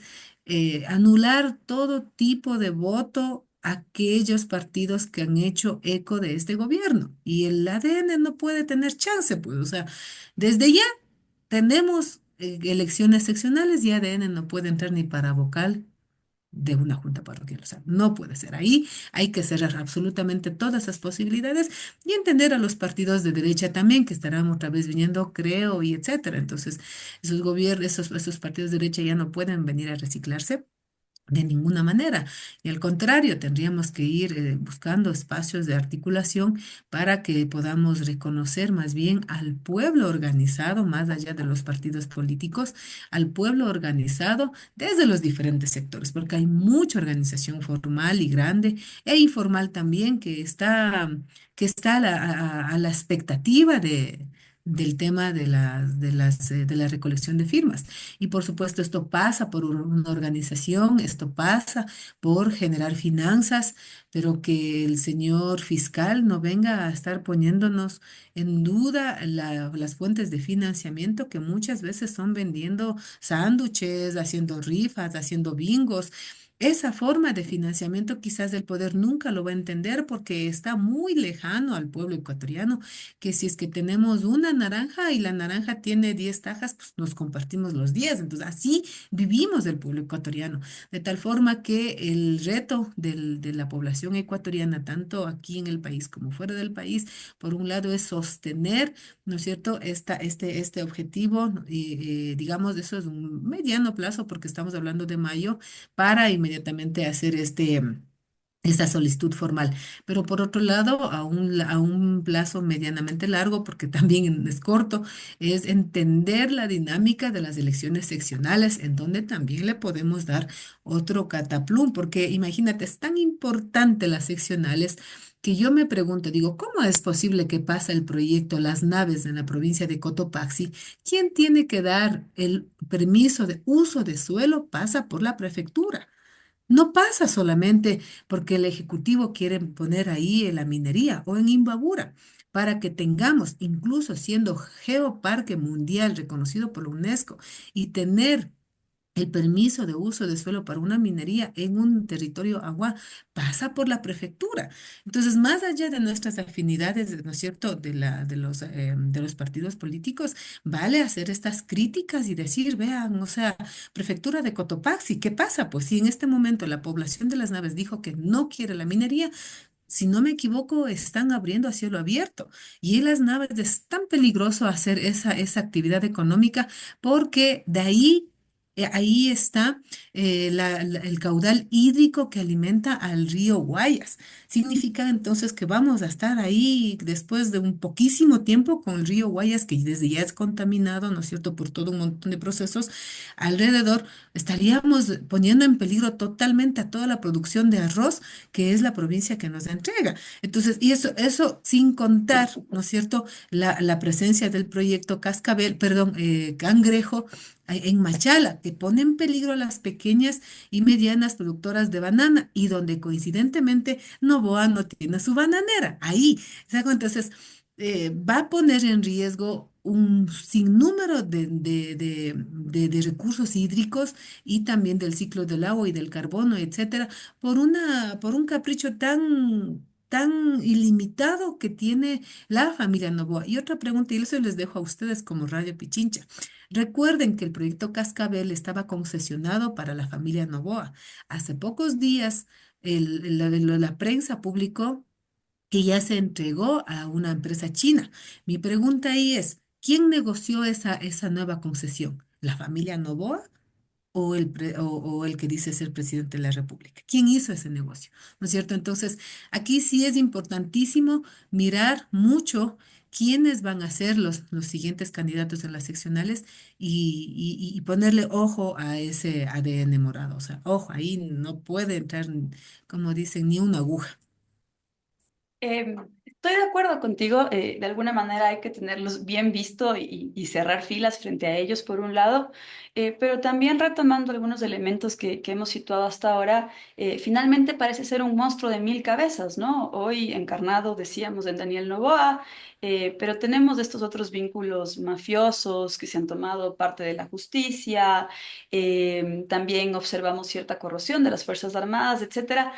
F: anular todo tipo de voto a aquellos partidos que han hecho eco de este gobierno. Y el ADN no puede tener chance, pues, o sea, desde ya tenemos elecciones seccionales y ADN no puede entrar ni para vocal de una junta parroquial. O sea, no puede ser. Ahí hay que cerrar absolutamente todas esas posibilidades y entender a los partidos de derecha también que estarán otra vez viniendo, creo, y etcétera. Entonces, esos gobiernos, esos partidos de derecha ya no pueden venir a reciclarse de ninguna manera. Y al contrario, tendríamos que ir buscando espacios de articulación para que podamos reconocer más bien al pueblo organizado, más allá de los partidos políticos, al pueblo organizado desde los diferentes sectores, porque hay mucha organización formal y grande e informal también que está a la expectativa del tema de la recolección de firmas. Y por supuesto, esto pasa por una organización, esto pasa por generar finanzas, pero que el señor fiscal no venga a estar poniéndonos en duda las fuentes de financiamiento que muchas veces son vendiendo sándwiches, haciendo rifas, haciendo bingos. Esa forma de financiamiento quizás el poder nunca lo va a entender porque está muy lejano al pueblo ecuatoriano, que si es que tenemos una naranja y la naranja tiene 10 tajas, pues nos compartimos los 10. Entonces, así vivimos el pueblo ecuatoriano. De tal forma que el reto de la población ecuatoriana, tanto aquí en el país como fuera del país, por un lado es sostener, ¿no es cierto?, este objetivo, ¿no? Y digamos, eso es un mediano plazo porque estamos hablando de mayo para inmediatamente hacer esta solicitud formal. Pero por otro lado, a un plazo medianamente largo, porque también es corto, es entender la dinámica de las elecciones seccionales, en donde también le podemos dar otro cataplum, porque imagínate, es tan importante las seccionales que yo me pregunto, digo, ¿cómo es posible que pasa el proyecto Las Naves en la provincia de Cotopaxi? ¿Quién tiene que dar el permiso de uso de suelo? Pasa por la prefectura. No pasa solamente porque el Ejecutivo quiere poner ahí en la minería o en Imbabura, para que tengamos, incluso siendo geoparque mundial reconocido por la UNESCO y tener el permiso de uso de suelo para una minería en un territorio agua pasa por la prefectura. Entonces, más allá de nuestras afinidades, ¿no es cierto?, de los partidos políticos, vale hacer estas críticas y decir, vean, o sea, prefectura de Cotopaxi, ¿qué pasa? Pues si en este momento la población de Las Naves dijo que no quiere la minería, si no me equivoco, están abriendo a cielo abierto. Y en las naves es tan peligroso hacer esa actividad económica porque de ahí... ahí está el caudal hídrico que alimenta al río Guayas. Significa entonces que vamos a estar ahí después de un poquísimo tiempo con el río Guayas, que desde ya es contaminado, ¿no es cierto?, por todo un montón de procesos alrededor. Estaríamos poniendo en peligro totalmente a toda la producción de arroz, que es la provincia que nos entrega. Entonces, y eso sin contar, ¿no es cierto?, la presencia del proyecto Cascabel, perdón, Cangrejo en Machala, que pone en peligro a las pequeñas y medianas productoras de banana y donde coincidentemente Novoa no tiene su bananera. Ahí, ¿se da entonces, va a poner en riesgo un sinnúmero de recursos hídricos y también del ciclo del agua y del carbono, etcétera, por un capricho tan ilimitado que tiene la familia Novoa. Y otra pregunta, y eso les dejo a ustedes como Radio Pichincha. Recuerden que el proyecto Cascabel estaba concesionado para la familia Novoa. Hace pocos días, la prensa publicó que ya se entregó a una empresa china. Mi pregunta ahí es, ¿quién negoció esa nueva concesión? ¿La familia Novoa o el que dice ser presidente de la República? ¿Quién hizo ese negocio? ¿No es cierto? Entonces, aquí sí es importantísimo mirar mucho quiénes van a ser los siguientes candidatos en las seccionales y ponerle ojo a ese ADN morado. O sea, ojo, ahí no puede entrar, como dicen, ni una aguja.
D: Estoy de acuerdo contigo, de alguna manera hay que tenerlos bien visto y cerrar filas frente a ellos por un lado, pero también retomando algunos elementos que hemos situado hasta ahora, finalmente parece ser un monstruo de mil cabezas, ¿no? Hoy encarnado, decíamos, en Daniel Noboa, pero tenemos estos otros vínculos mafiosos que se han tomado parte de la justicia, también observamos cierta corrupción de las Fuerzas Armadas, etcétera.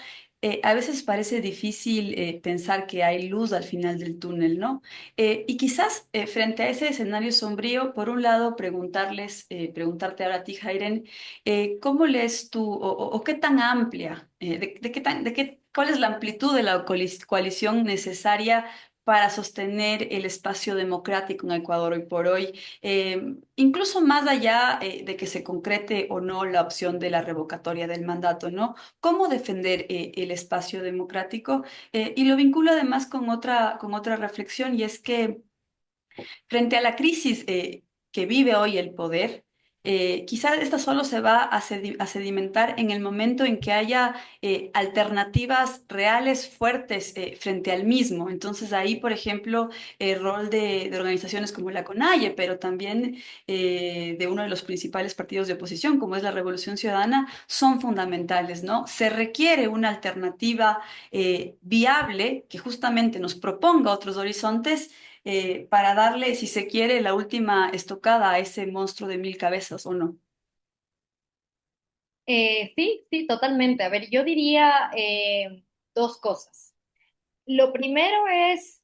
D: A veces parece difícil pensar que hay luz al final del túnel, ¿no? Y quizás frente a ese escenario sombrío, por un lado, preguntarte ahora a ti, Jairen, ¿cómo lees tú o qué tan amplia, cuál es la amplitud de la coalición necesaria para sostener el espacio democrático en Ecuador hoy por hoy, incluso más allá de que se concrete o no la opción de la revocatoria del mandato, ¿no? Cómo defender el espacio democrático. Y lo vinculo además con otra reflexión, y es que frente a la crisis que vive hoy el poder, quizás esta solo se va a sedimentar en el momento en que haya alternativas reales, fuertes, frente al mismo. Entonces ahí, por ejemplo, el rol de organizaciones como la CONAIE, pero también de uno de los principales partidos de oposición, como es la Revolución Ciudadana, son fundamentales, ¿no? Se requiere una alternativa viable que justamente nos proponga otros horizontes para darle, si se quiere, la última estocada a ese monstruo de mil cabezas, ¿o no?
E: Sí, sí, totalmente. A ver, yo diría dos cosas. Lo primero es,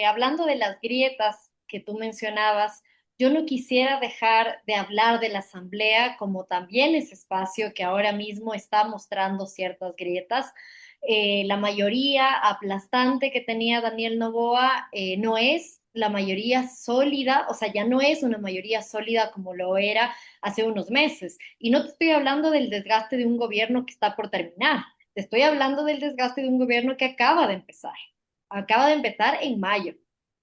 E: hablando de las grietas que tú mencionabas, yo no quisiera dejar de hablar de la Asamblea como también ese espacio que ahora mismo está mostrando ciertas grietas. La mayoría aplastante que tenía Daniel Noboa no es la mayoría sólida, o sea, ya no es una mayoría sólida como lo era hace unos meses. Y no te estoy hablando del desgaste de un gobierno que está por terminar. Te estoy hablando del desgaste de un gobierno que acaba de empezar en mayo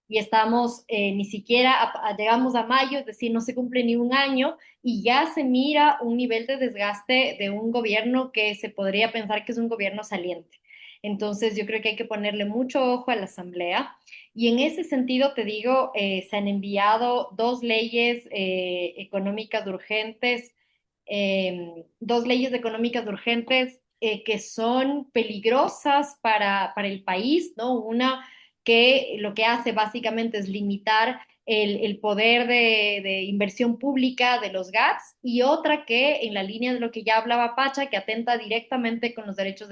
E: y estamos ni siquiera llegamos a mayo, es decir, no se cumple ni un año y ya se mira un nivel de desgaste de un gobierno que se podría pensar que es un gobierno saliente. Entonces, yo creo que hay que ponerle mucho ojo a la Asamblea. Y en ese sentido, te digo, se han enviado dos leyes económicas urgentes, dos leyes económicas urgentes que son peligrosas para el país, ¿no? Una que lo que hace básicamente es limitar el poder de inversión pública de los GATS y otra que en la línea de lo que ya hablaba Pacha, que atenta directamente con los derechos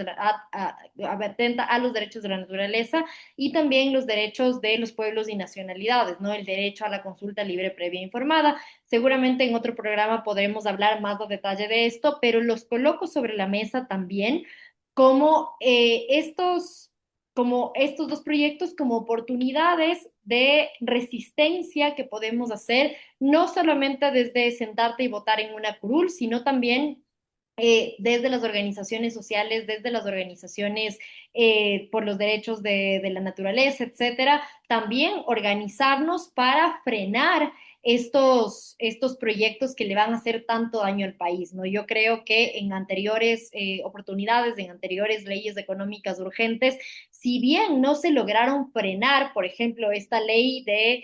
E: atenta a los derechos de la naturaleza y también los derechos de los pueblos y nacionalidades, ¿no? El derecho a la consulta libre, previa e informada. Seguramente en otro programa podremos hablar más a detalle de esto, pero los coloco sobre la mesa también como estos como estos dos proyectos como oportunidades de resistencia que podemos hacer, no solamente desde sentarte y votar en una curul, sino también desde las organizaciones sociales, desde las organizaciones por los derechos de la naturaleza, etcétera, también organizarnos para frenar estos proyectos que le van a hacer tanto daño al país, ¿no? Yo creo que en anteriores oportunidades, en anteriores leyes económicas urgentes, si bien no se lograron frenar, por ejemplo, esta ley de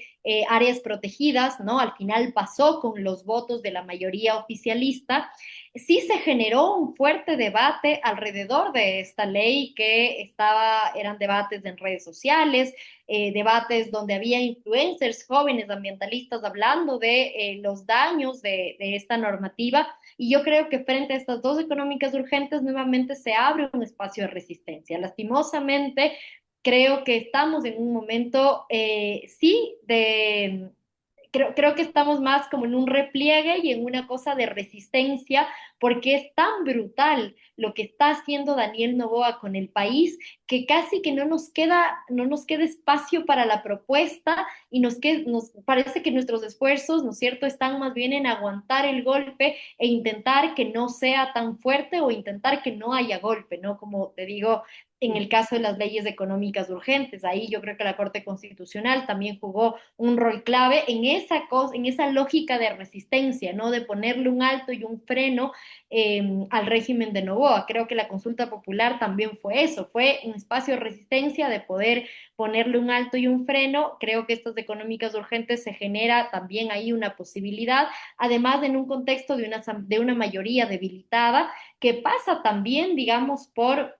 E: áreas protegidas, ¿no? Al final pasó con los votos de la mayoría oficialista. Sí se generó un fuerte debate alrededor de esta ley eran debates en redes sociales, debates donde había influencers jóvenes ambientalistas hablando de los daños de esta normativa. Y yo creo que frente a estas dos económicas urgentes nuevamente se abre un espacio de resistencia. Lastimosamente, creo que estamos en un momento, sí, creo que estamos más como en un repliegue y en una cosa de resistencia, porque es tan brutal lo que está haciendo Daniel Noboa con el país que casi que no nos queda espacio para la propuesta y nos parece que nuestros esfuerzos, ¿no es cierto?, están más bien en aguantar el golpe e intentar que no sea tan fuerte o intentar que no haya golpe, ¿no? Como te digo, en el caso de las leyes económicas urgentes, ahí yo creo que la Corte Constitucional también jugó un rol clave en esa lógica de resistencia, ¿no? De ponerle un alto y un freno al régimen de Noboa. Creo que la consulta popular también fue eso, fue un espacio de resistencia de poder ponerle un alto y un freno. Creo que estas económicas urgentes se genera también ahí una posibilidad, además en un contexto de una mayoría debilitada que pasa también, digamos, por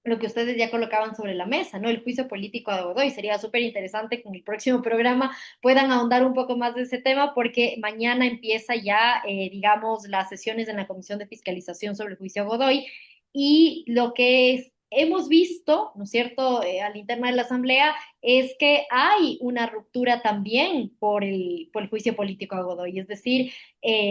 E: lo que ustedes ya colocaban sobre la mesa, ¿no? El juicio político a Godoy. Sería súper interesante que en el próximo programa puedan ahondar un poco más de ese tema, porque mañana empieza ya, digamos, las sesiones en la Comisión de Fiscalización sobre el juicio a Godoy. Y lo que hemos visto, ¿no es cierto?, al interno de la Asamblea, es que hay una ruptura también por el juicio político a Godoy. Es decir,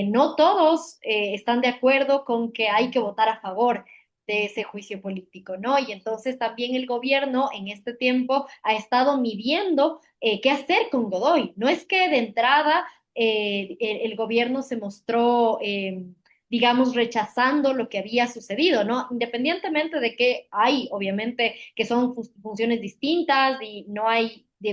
E: no todos están de acuerdo con que hay que votar a favor de ese juicio político, ¿no? Y entonces también el gobierno en este tiempo ha estado midiendo qué hacer con Godoy. No es que de entrada el gobierno se mostró, digamos, rechazando lo que había sucedido, ¿no? Independientemente de que hay, obviamente, que son funciones distintas y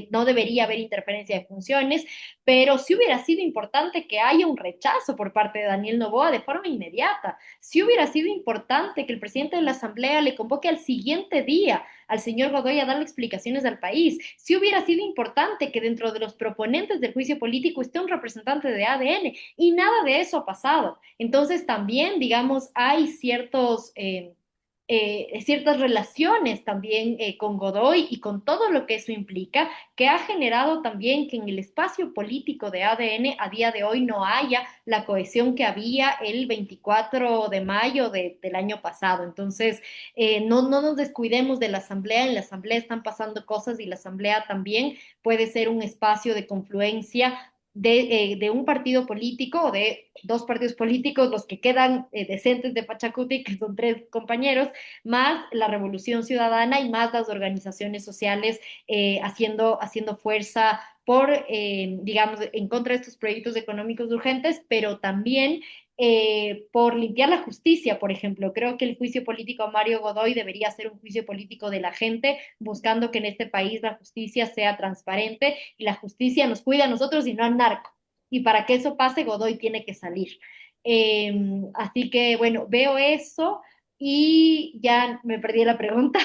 E: no debería haber interferencia de funciones, pero sí hubiera sido importante que haya un rechazo por parte de Daniel Noboa de forma inmediata. Sí hubiera sido importante que el presidente de la Asamblea le convoque al siguiente día al señor Godoy a darle explicaciones al país. Sí hubiera sido importante que dentro de los proponentes del juicio político esté un representante de ADN, y nada de eso ha pasado. Entonces también, digamos, hay ciertas relaciones también con Godoy y con todo lo que eso implica, que ha generado también que en el espacio político de ADN a día de hoy no haya la cohesión que había el 24 de mayo del año pasado. Entonces, no nos descuidemos de la Asamblea. En la Asamblea están pasando cosas y la Asamblea también puede ser un espacio de confluencia de un partido político o de dos partidos políticos, los que quedan decentes de Pachacuti, que son tres compañeros, más la Revolución Ciudadana y más las organizaciones sociales haciendo fuerza digamos, en contra de estos proyectos económicos urgentes, pero también por limpiar la justicia, por ejemplo. Creo que el juicio político a Mario Godoy debería ser un juicio político de la gente, buscando que en este país la justicia sea transparente y la justicia nos cuida a nosotros y no al narco. Y para que eso pase, Godoy tiene que salir. Así que, bueno, veo eso y ya me perdí la pregunta.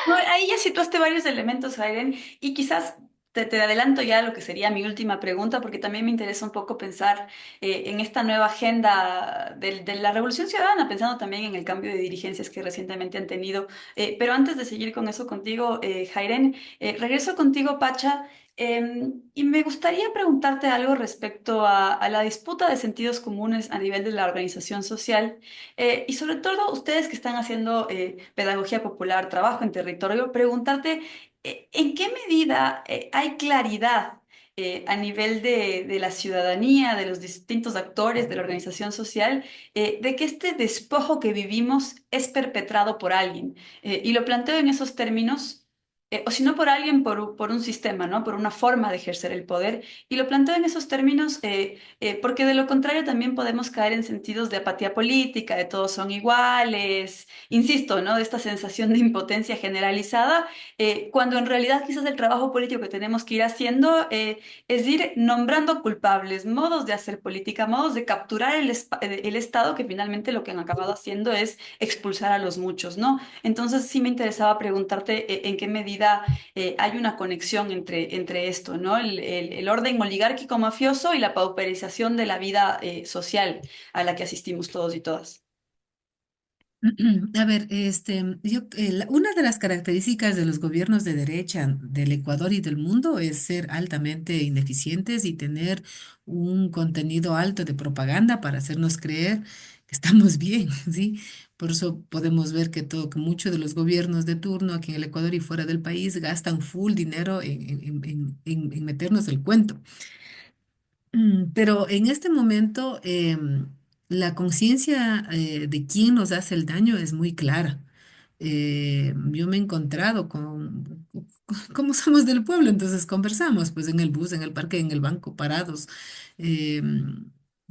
D: No, ahí ya situaste varios elementos, Aiden, y quizás te adelanto ya lo que sería mi última pregunta, porque también me interesa un poco pensar en esta nueva agenda de la Revolución Ciudadana, pensando también en el cambio de dirigencias que recientemente han tenido. Pero antes de seguir con eso contigo, Jairen, regreso contigo, Pacha. Y me gustaría preguntarte algo respecto a la disputa de sentidos comunes a nivel de la organización social, y sobre todo ustedes que están haciendo pedagogía popular, trabajo en territorio, preguntarte en qué medida hay claridad a nivel de la ciudadanía, de los distintos actores de la organización social, de que este despojo que vivimos es perpetrado por alguien. Y lo planteo en esos términos o si no por alguien, por un sistema, ¿no? Por una forma de ejercer el poder. Y lo planteo en esos términos porque de lo contrario también podemos caer en sentidos de apatía política, de todos son iguales, insisto, ¿no? De esta sensación de impotencia generalizada, cuando en realidad quizás el trabajo político que tenemos que ir haciendo es ir nombrando culpables, modos de hacer política, modos de capturar el Estado, que finalmente lo que han acabado haciendo es expulsar a los muchos, ¿no? Entonces sí me interesaba preguntarte en qué medida hay una conexión entre esto, ¿no? El orden oligárquico mafioso y la pauperización de la vida social a la que asistimos todos y todas.
F: A ver, una de las características de los gobiernos de derecha del Ecuador y del mundo es ser altamente ineficientes y tener un contenido alto de propaganda para hacernos creer que estamos bien, ¿sí? Por eso podemos ver que muchos de los gobiernos de turno aquí en el Ecuador y fuera del país gastan full dinero en meternos el cuento. Pero en este momento, la conciencia de quién nos hace el daño es muy clara. Yo me he encontrado como somos del pueblo, entonces conversamos, pues en el bus, en el parque, en el banco, parados,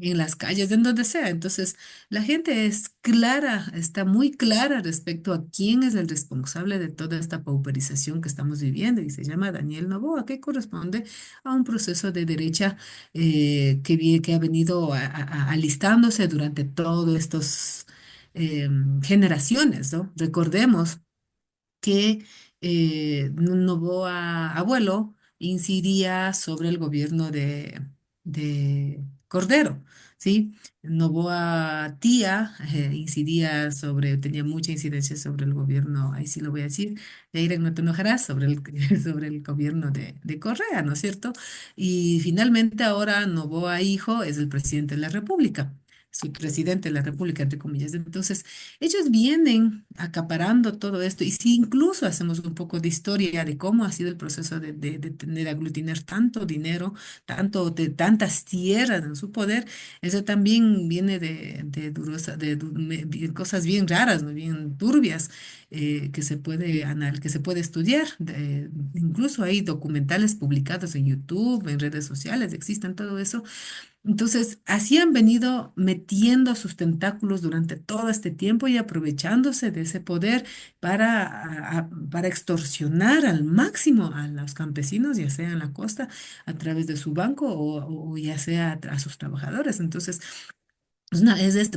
F: en las calles, en donde sea. Entonces, la gente es clara, está muy clara respecto a quién es el responsable de toda esta pauperización que estamos viviendo y se llama Daniel Noboa, que corresponde a un proceso de derecha que ha venido alistándose durante todos estos generaciones, ¿no? Recordemos que Noboa abuelo incidía sobre el gobierno de Cordero, ¿sí? Noboa tía tenía mucha incidencia sobre el gobierno, ahí sí lo voy a decir, Yaira, no te enojarás, sobre el gobierno de Correa, ¿no es cierto? Y finalmente ahora Noboa hijo es el presidente de la República. Su presidente de la República, entre comillas. Entonces, ellos vienen acaparando todo esto y si incluso hacemos un poco de historia de cómo ha sido el proceso de tener, aglutinar tanto dinero, de tantas tierras en su poder, eso también viene de cosas bien raras, ¿no? Bien turbias, que se puede estudiar. Incluso hay documentales publicados en YouTube, en redes sociales, existen todo eso entonces, así han venido metiendo sus tentáculos durante todo este tiempo y aprovechándose de ese poder para extorsionar al máximo a los campesinos, ya sea en la costa, a través de su banco o ya sea a sus trabajadores. Entonces,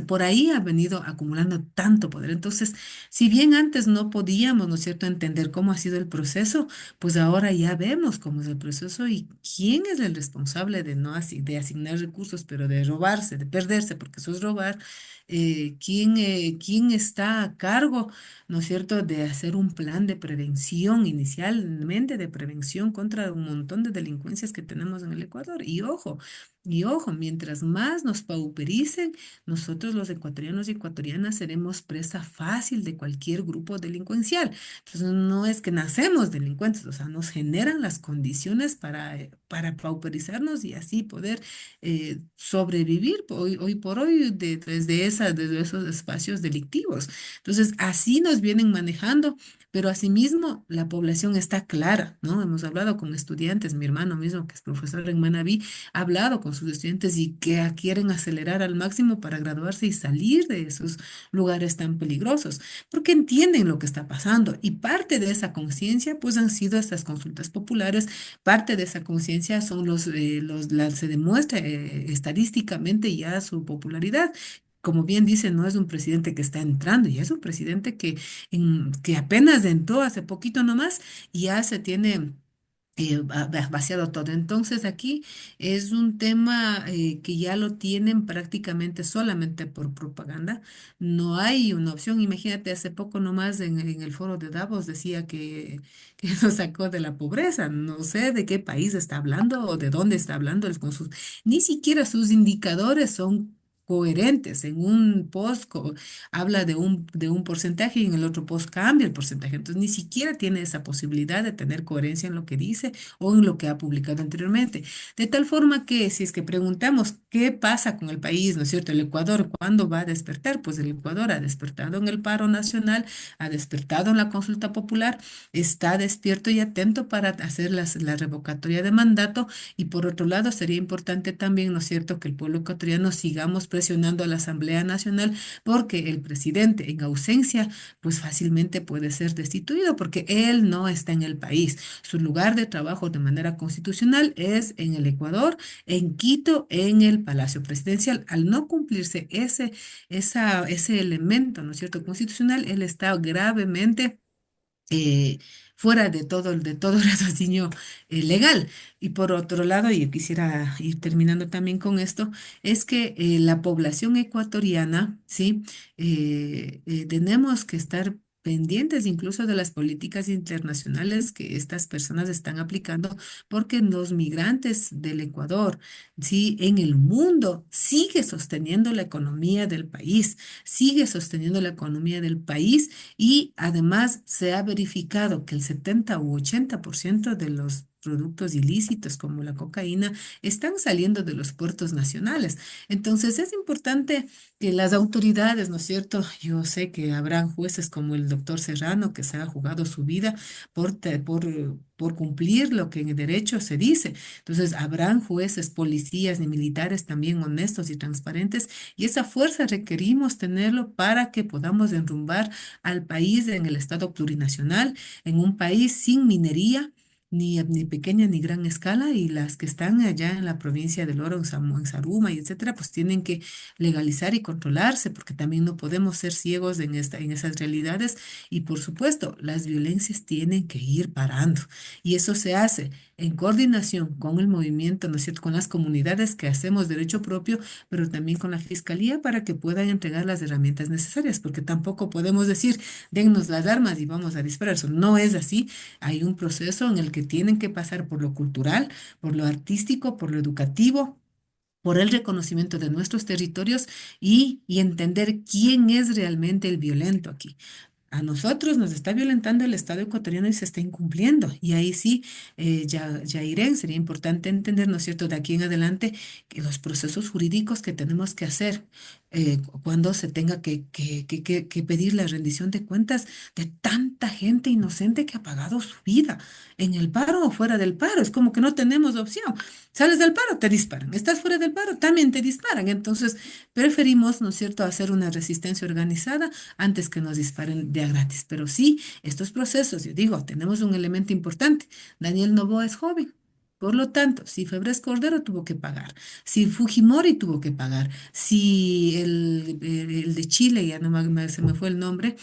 F: por ahí ha venido acumulando tanto poder. Entonces, si bien antes no podíamos, ¿no es cierto?, entender cómo ha sido el proceso, pues ahora ya vemos cómo es el proceso y quién es el responsable de no de asignar recursos, pero de robarse, de perderse, porque eso es robar. ¿Quién está a cargo, ¿no es cierto?, de hacer un plan de prevención, inicialmente de prevención contra un montón de delincuencias que tenemos en el Ecuador? Y ojo, mientras más nos paupericen, nosotros los ecuatorianos y ecuatorianas seremos presa fácil de cualquier grupo delincuencial. Entonces, no es que nacemos delincuentes, o sea, nos generan las condiciones para pauperizarnos y así poder sobrevivir hoy por hoy desde esos espacios delictivos. Entonces, así nos vienen manejando. Pero asimismo, la población está clara, ¿no? Hemos hablado con estudiantes, mi hermano mismo, que es profesor en Manabí, ha hablado con sus estudiantes y que quieren acelerar al máximo para graduarse y salir de esos lugares tan peligrosos, porque entienden lo que está pasando y parte de esa conciencia pues han sido estas consultas populares, parte de esa conciencia son se demuestra estadísticamente ya su popularidad. Como bien dice, no es un presidente que está entrando, y es un presidente que apenas entró hace poquito nomás y ya se tiene vaciado todo. Entonces aquí es un tema que ya lo tienen prácticamente solamente por propaganda. No hay una opción. Imagínate, hace poco nomás en el foro de Davos decía que nos sacó de la pobreza. No sé de qué país está hablando o de dónde está hablando. Ni siquiera sus indicadores son coherentes. En un post habla de un porcentaje y en el otro post cambia el porcentaje. Entonces ni siquiera tiene esa posibilidad de tener coherencia en lo que dice o en lo que ha publicado anteriormente. De tal forma que si es que preguntamos qué pasa con el país, ¿no es cierto? El Ecuador, ¿cuándo va a despertar? Pues el Ecuador ha despertado en el paro nacional, ha despertado en la consulta popular, está despierto y atento para hacer la revocatoria de mandato. Y por otro lado, sería importante también, ¿no es cierto?, que el pueblo ecuatoriano sigamos presionando a la Asamblea Nacional porque el presidente en ausencia, pues fácilmente puede ser destituido porque él no está en el país. Su lugar de trabajo de manera constitucional es en el Ecuador, en Quito, en el Palacio Presidencial. Al no cumplirse ese elemento, ¿no es cierto?, constitucional, él está gravemente eh, fuera de todo raciocinio legal. Y por otro lado, y yo quisiera ir terminando también con esto, es que la población ecuatoriana, ¿sí? Tenemos que estar pendientes incluso de las políticas internacionales que estas personas están aplicando, porque los migrantes del Ecuador, ¿sí? En el mundo sigue sosteniendo la economía del país, sigue sosteniendo la economía del país y además se ha verificado que el 70 u 80% de los productos ilícitos como la cocaína están saliendo de los puertos nacionales. Entonces es importante que las autoridades, ¿no es cierto? Yo sé que habrán jueces como el doctor Serrano que se ha jugado su vida por cumplir lo que en derecho se dice. Entonces habrán jueces, policías y militares también honestos y transparentes y esa fuerza requerimos tenerlo para que podamos enrumbar al país en el estado plurinacional, en un país sin minería, ni pequeña ni gran escala, y las que están allá en la provincia del Oro, en Saruma y etcétera, pues tienen que legalizar y controlarse, porque también no podemos ser ciegos en esas realidades. Y por supuesto, las violencias tienen que ir parando. Y eso se hace en coordinación con el movimiento, ¿no es cierto?, con las comunidades que hacemos derecho propio, pero también con la fiscalía para que puedan entregar las herramientas necesarias, porque tampoco podemos decir, dennos las armas y vamos a disparar. Eso no es así. Hay un proceso en el que tienen que pasar por lo cultural, por lo artístico, por lo educativo, por el reconocimiento de nuestros territorios y entender quién es realmente el violento aquí. A nosotros nos está violentando el Estado ecuatoriano y se está incumpliendo. Y ahí sí, ya Irene, sería importante entender, ¿no es cierto?, de aquí en adelante, que los procesos jurídicos que tenemos que hacer cuando se tenga que pedir la rendición de cuentas de tanta gente inocente que ha pagado su vida en el paro o fuera del paro. Es como que no tenemos opción. Sales del paro, te disparan. Estás fuera del paro, también te disparan. Entonces, preferimos, ¿no es cierto?, hacer una resistencia organizada antes que nos disparen de a gratis. Pero sí, estos procesos, yo digo, tenemos un elemento importante. Daniel Noboa es joven. Por lo tanto, si Febres Cordero tuvo que pagar, si Fujimori tuvo que pagar, si el de Chile, ya no se me fue el nombre,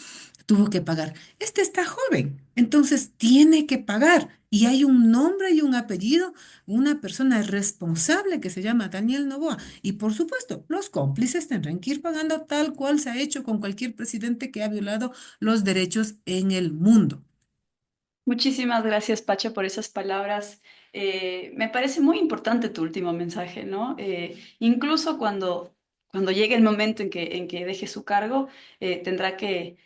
F: tuvo que pagar. Este está joven, entonces tiene que pagar. Y hay un nombre y un apellido, una persona responsable que se llama Daniel Noboa. Y por supuesto, los cómplices tendrán que ir pagando tal cual se ha hecho con cualquier presidente que ha violado los derechos en el mundo.
D: Muchísimas gracias, Pacha, por esas palabras. Me parece muy importante tu último mensaje, ¿no? Incluso cuando llegue el momento en que deje su cargo, tendrá que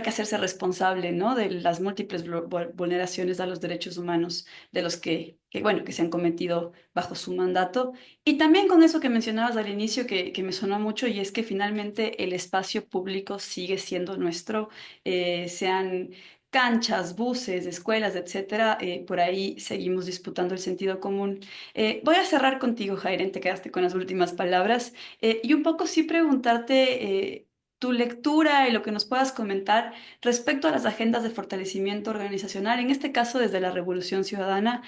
D: hacerse responsable, ¿no?, de las múltiples vulneraciones a los derechos humanos de los bueno, que se han cometido bajo su mandato. Y también con eso que mencionabas al inicio, que me sonó mucho, y es que finalmente el espacio público sigue siendo nuestro, sean canchas, buses, escuelas, etcétera. Por ahí seguimos disputando el sentido común. Voy a cerrar contigo, Jairen, te quedaste con las últimas palabras. Y un poco sí preguntarte tu lectura y lo que nos puedas comentar respecto a las agendas de fortalecimiento organizacional, en este caso desde la Revolución Ciudadana.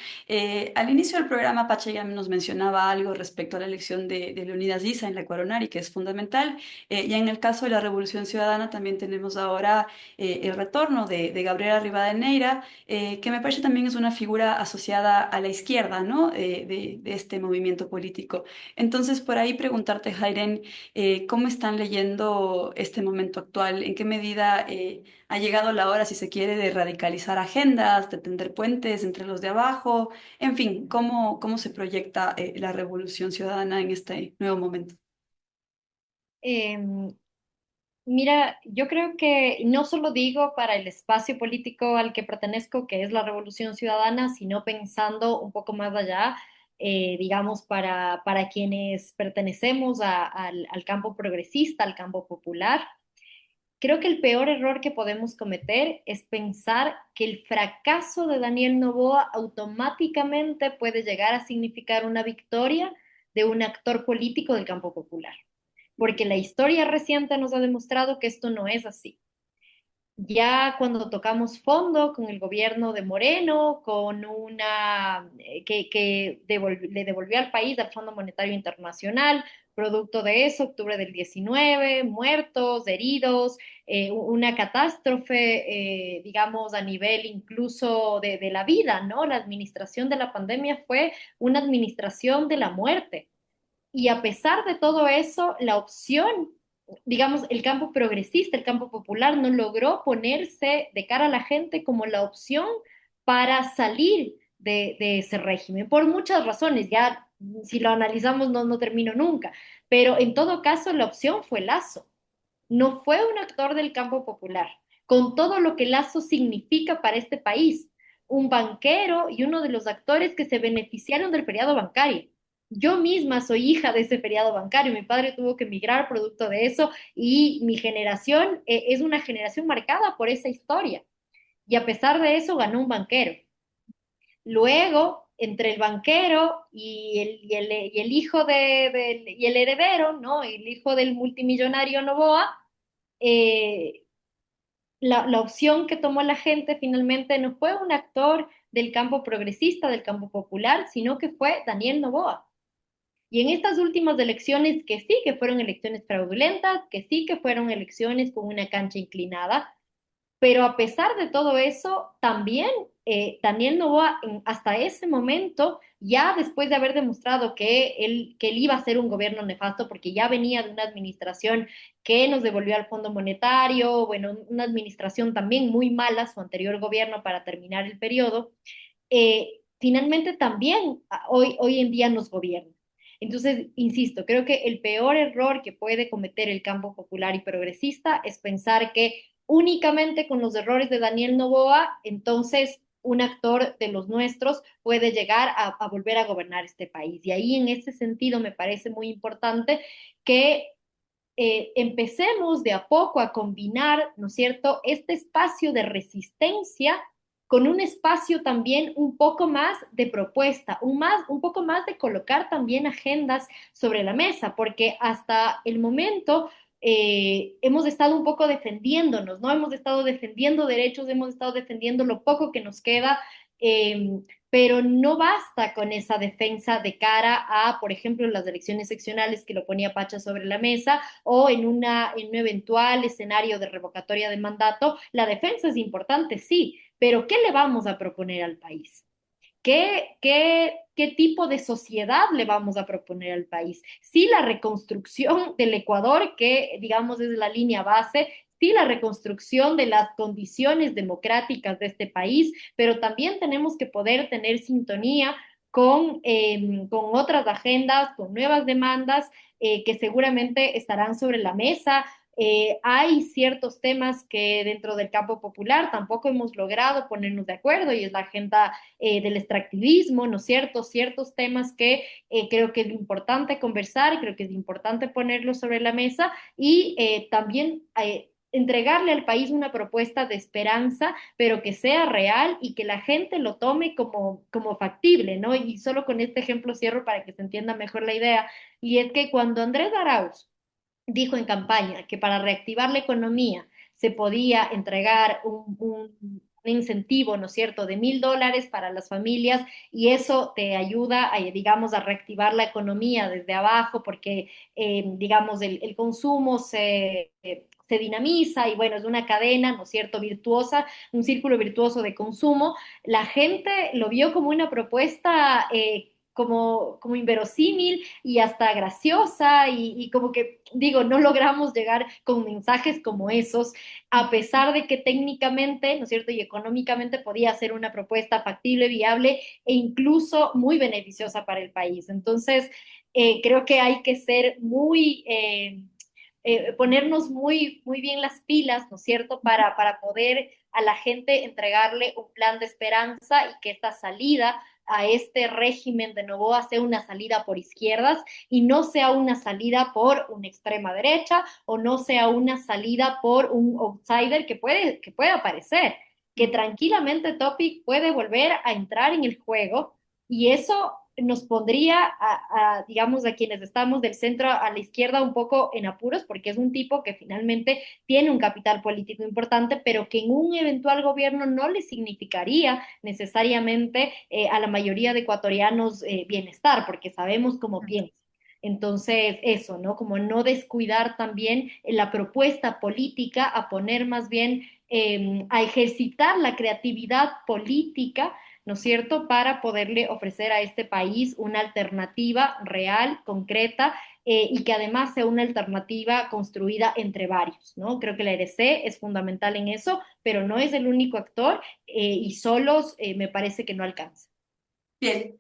D: Al inicio del programa, Pacha ya nos mencionaba algo respecto a la elección de Leonidas Issa en la Coronari, que es fundamental. Y en el caso de la Revolución Ciudadana también tenemos ahora el retorno de Gabriela Rivadeneira, que me parece también es una figura asociada a la izquierda, ¿no?, de este movimiento político. Entonces, por ahí preguntarte, Jairen, ¿cómo están leyendo este momento actual? ¿En qué medida ha llegado la hora, si se quiere, de radicalizar agendas, de tender puentes entre los de abajo? En fin, ¿cómo se proyecta la revolución ciudadana en este nuevo momento?
E: Em, Mira, yo creo que no solo digo para el espacio político al que pertenezco, que es la Revolución Ciudadana, sino pensando un poco más allá, digamos, para quienes pertenecemos al campo progresista, al campo popular. Creo que el peor error que podemos cometer es pensar que el fracaso de Daniel Noboa automáticamente puede llegar a significar una victoria de un actor político del campo popular, porque la historia reciente nos ha demostrado que esto no es así. Ya cuando tocamos fondo con el gobierno de Moreno, con le devolvió al país al Fondo Monetario Internacional, producto de eso, octubre del 19, muertos, heridos, una catástrofe, digamos, a nivel incluso de la vida, ¿no? La administración de la pandemia fue una administración de la muerte. Y a pesar de todo eso, la opción, digamos, el campo progresista, el campo popular, no logró ponerse de cara a la gente como la opción para salir de ese régimen, por muchas razones. Ya, si lo analizamos, no termino nunca. Pero en todo caso, la opción fue Lazo. No fue un actor del campo popular, con todo lo que Lazo significa para este país, un banquero y uno de los actores que se beneficiaron del feriado bancario. Yo misma soy hija de ese feriado bancario, mi padre tuvo que emigrar producto de eso y mi generación es una generación marcada por esa historia. Y a pesar de eso ganó un banquero. Luego, entre el banquero y el hijo y el heredero, ¿no? El hijo del multimillonario Novoa, eh, la opción que tomó la gente finalmente no fue un actor del campo progresista, del campo popular, sino que fue Daniel Noboa. Y en estas últimas elecciones, que sí que fueron elecciones fraudulentas, que sí que fueron elecciones con una cancha inclinada, pero a pesar de todo eso, también Daniel Noboa, hasta ese momento, ya después de haber demostrado que él iba a ser un gobierno nefasto, porque ya venía de una administración que nos devolvió al Fondo Monetario, bueno, una administración también muy mala, su anterior gobierno para terminar el periodo, finalmente también hoy en día nos gobierna. Entonces, insisto, creo que el peor error que puede cometer el campo popular y progresista es pensar que únicamente con los errores de Daniel Noboa, entonces un actor de los nuestros puede llegar a volver a gobernar este país. Y ahí en ese sentido me parece muy importante que empecemos de a poco a combinar, ¿no es cierto?, este espacio de resistencia con un espacio también un poco más de propuesta, un poco más de colocar también agendas sobre la mesa, porque hasta el momento hemos estado un poco defendiéndonos, ¿no? Hemos estado defendiendo derechos, hemos estado defendiendo lo poco que nos queda, pero no basta con esa defensa de cara a, por ejemplo, las elecciones seccionales que lo ponía Pacha sobre la mesa o en un eventual escenario de revocatoria de mandato. La defensa es importante, sí, pero ¿qué le vamos a proponer al país? ¿Qué tipo de sociedad le vamos a proponer al país? Sí, la reconstrucción del Ecuador, que digamos es la línea base, sí, la reconstrucción de las condiciones democráticas de este país, pero también tenemos que poder tener sintonía con otras agendas, con nuevas demandas que seguramente estarán sobre la mesa. Hay ciertos temas que dentro del campo popular tampoco hemos logrado ponernos de acuerdo y es la agenda del extractivismo, ¿no es cierto? Ciertos temas que creo que es importante conversar, creo que es importante ponerlos sobre la mesa y también entregarle al país una propuesta de esperanza, pero que sea real y que la gente lo tome como factible, ¿no? Y solo con este ejemplo cierro para que se entienda mejor la idea. Y es que cuando Andrés Arauz dijo en campaña que para reactivar la economía se podía entregar un incentivo, ¿no es cierto?, de $1.000 para las familias y eso te ayuda, digamos, a reactivar la economía desde abajo porque, digamos, el consumo se dinamiza y bueno, es una cadena, ¿no es cierto?, virtuosa, un círculo virtuoso de consumo. La gente lo vio como una propuesta como inverosímil y hasta graciosa y como que, digo, no logramos llegar con mensajes como esos, a pesar de que técnicamente, ¿no es cierto?, y económicamente podía ser una propuesta factible, viable e incluso muy beneficiosa para el país. Entonces, creo que hay que ser ponernos muy, muy bien las pilas, ¿no es cierto?, para poder a la gente entregarle un plan de esperanza y que esta salida a este régimen de Noboa sea una salida por izquierdas y no sea una salida por una extrema derecha o no sea una salida por un outsider que puede aparecer, que tranquilamente Topic puede volver a entrar en el juego y eso nos pondría digamos, a quienes estamos del centro a la izquierda un poco en apuros, porque es un tipo que finalmente tiene un capital político importante, pero que en un eventual gobierno no le significaría necesariamente a la mayoría de ecuatorianos bienestar, porque sabemos cómo piensa. Entonces, eso, ¿no? Como no descuidar también la propuesta política, a poner más bien a ejercitar la creatividad política, ¿no es cierto?, para poderle ofrecer a este país una alternativa real, concreta, y que además sea una alternativa construida entre varios, ¿no? Creo que la ERC es fundamental en eso, pero no es el único actor y solos me parece que no alcanza.
D: Bien,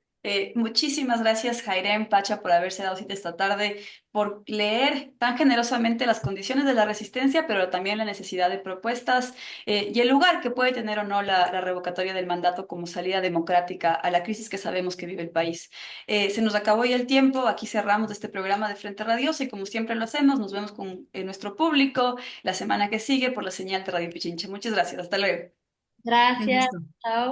D: muchísimas gracias, Jairem Pacha, por haberse dado cita esta tarde, por leer tan generosamente las condiciones de la resistencia, pero también la necesidad de propuestas y el lugar que puede tener o no la revocatoria del mandato como salida democrática a la crisis que sabemos que vive el país. Se nos acabó ya el tiempo, aquí cerramos este programa de Frente Radiosa y como siempre lo hacemos, nos vemos con nuestro público la semana que sigue por la señal de Radio Pichincha. Muchas gracias, hasta luego.
F: Qué
E: Gracias,
F: gusto.
E: chao.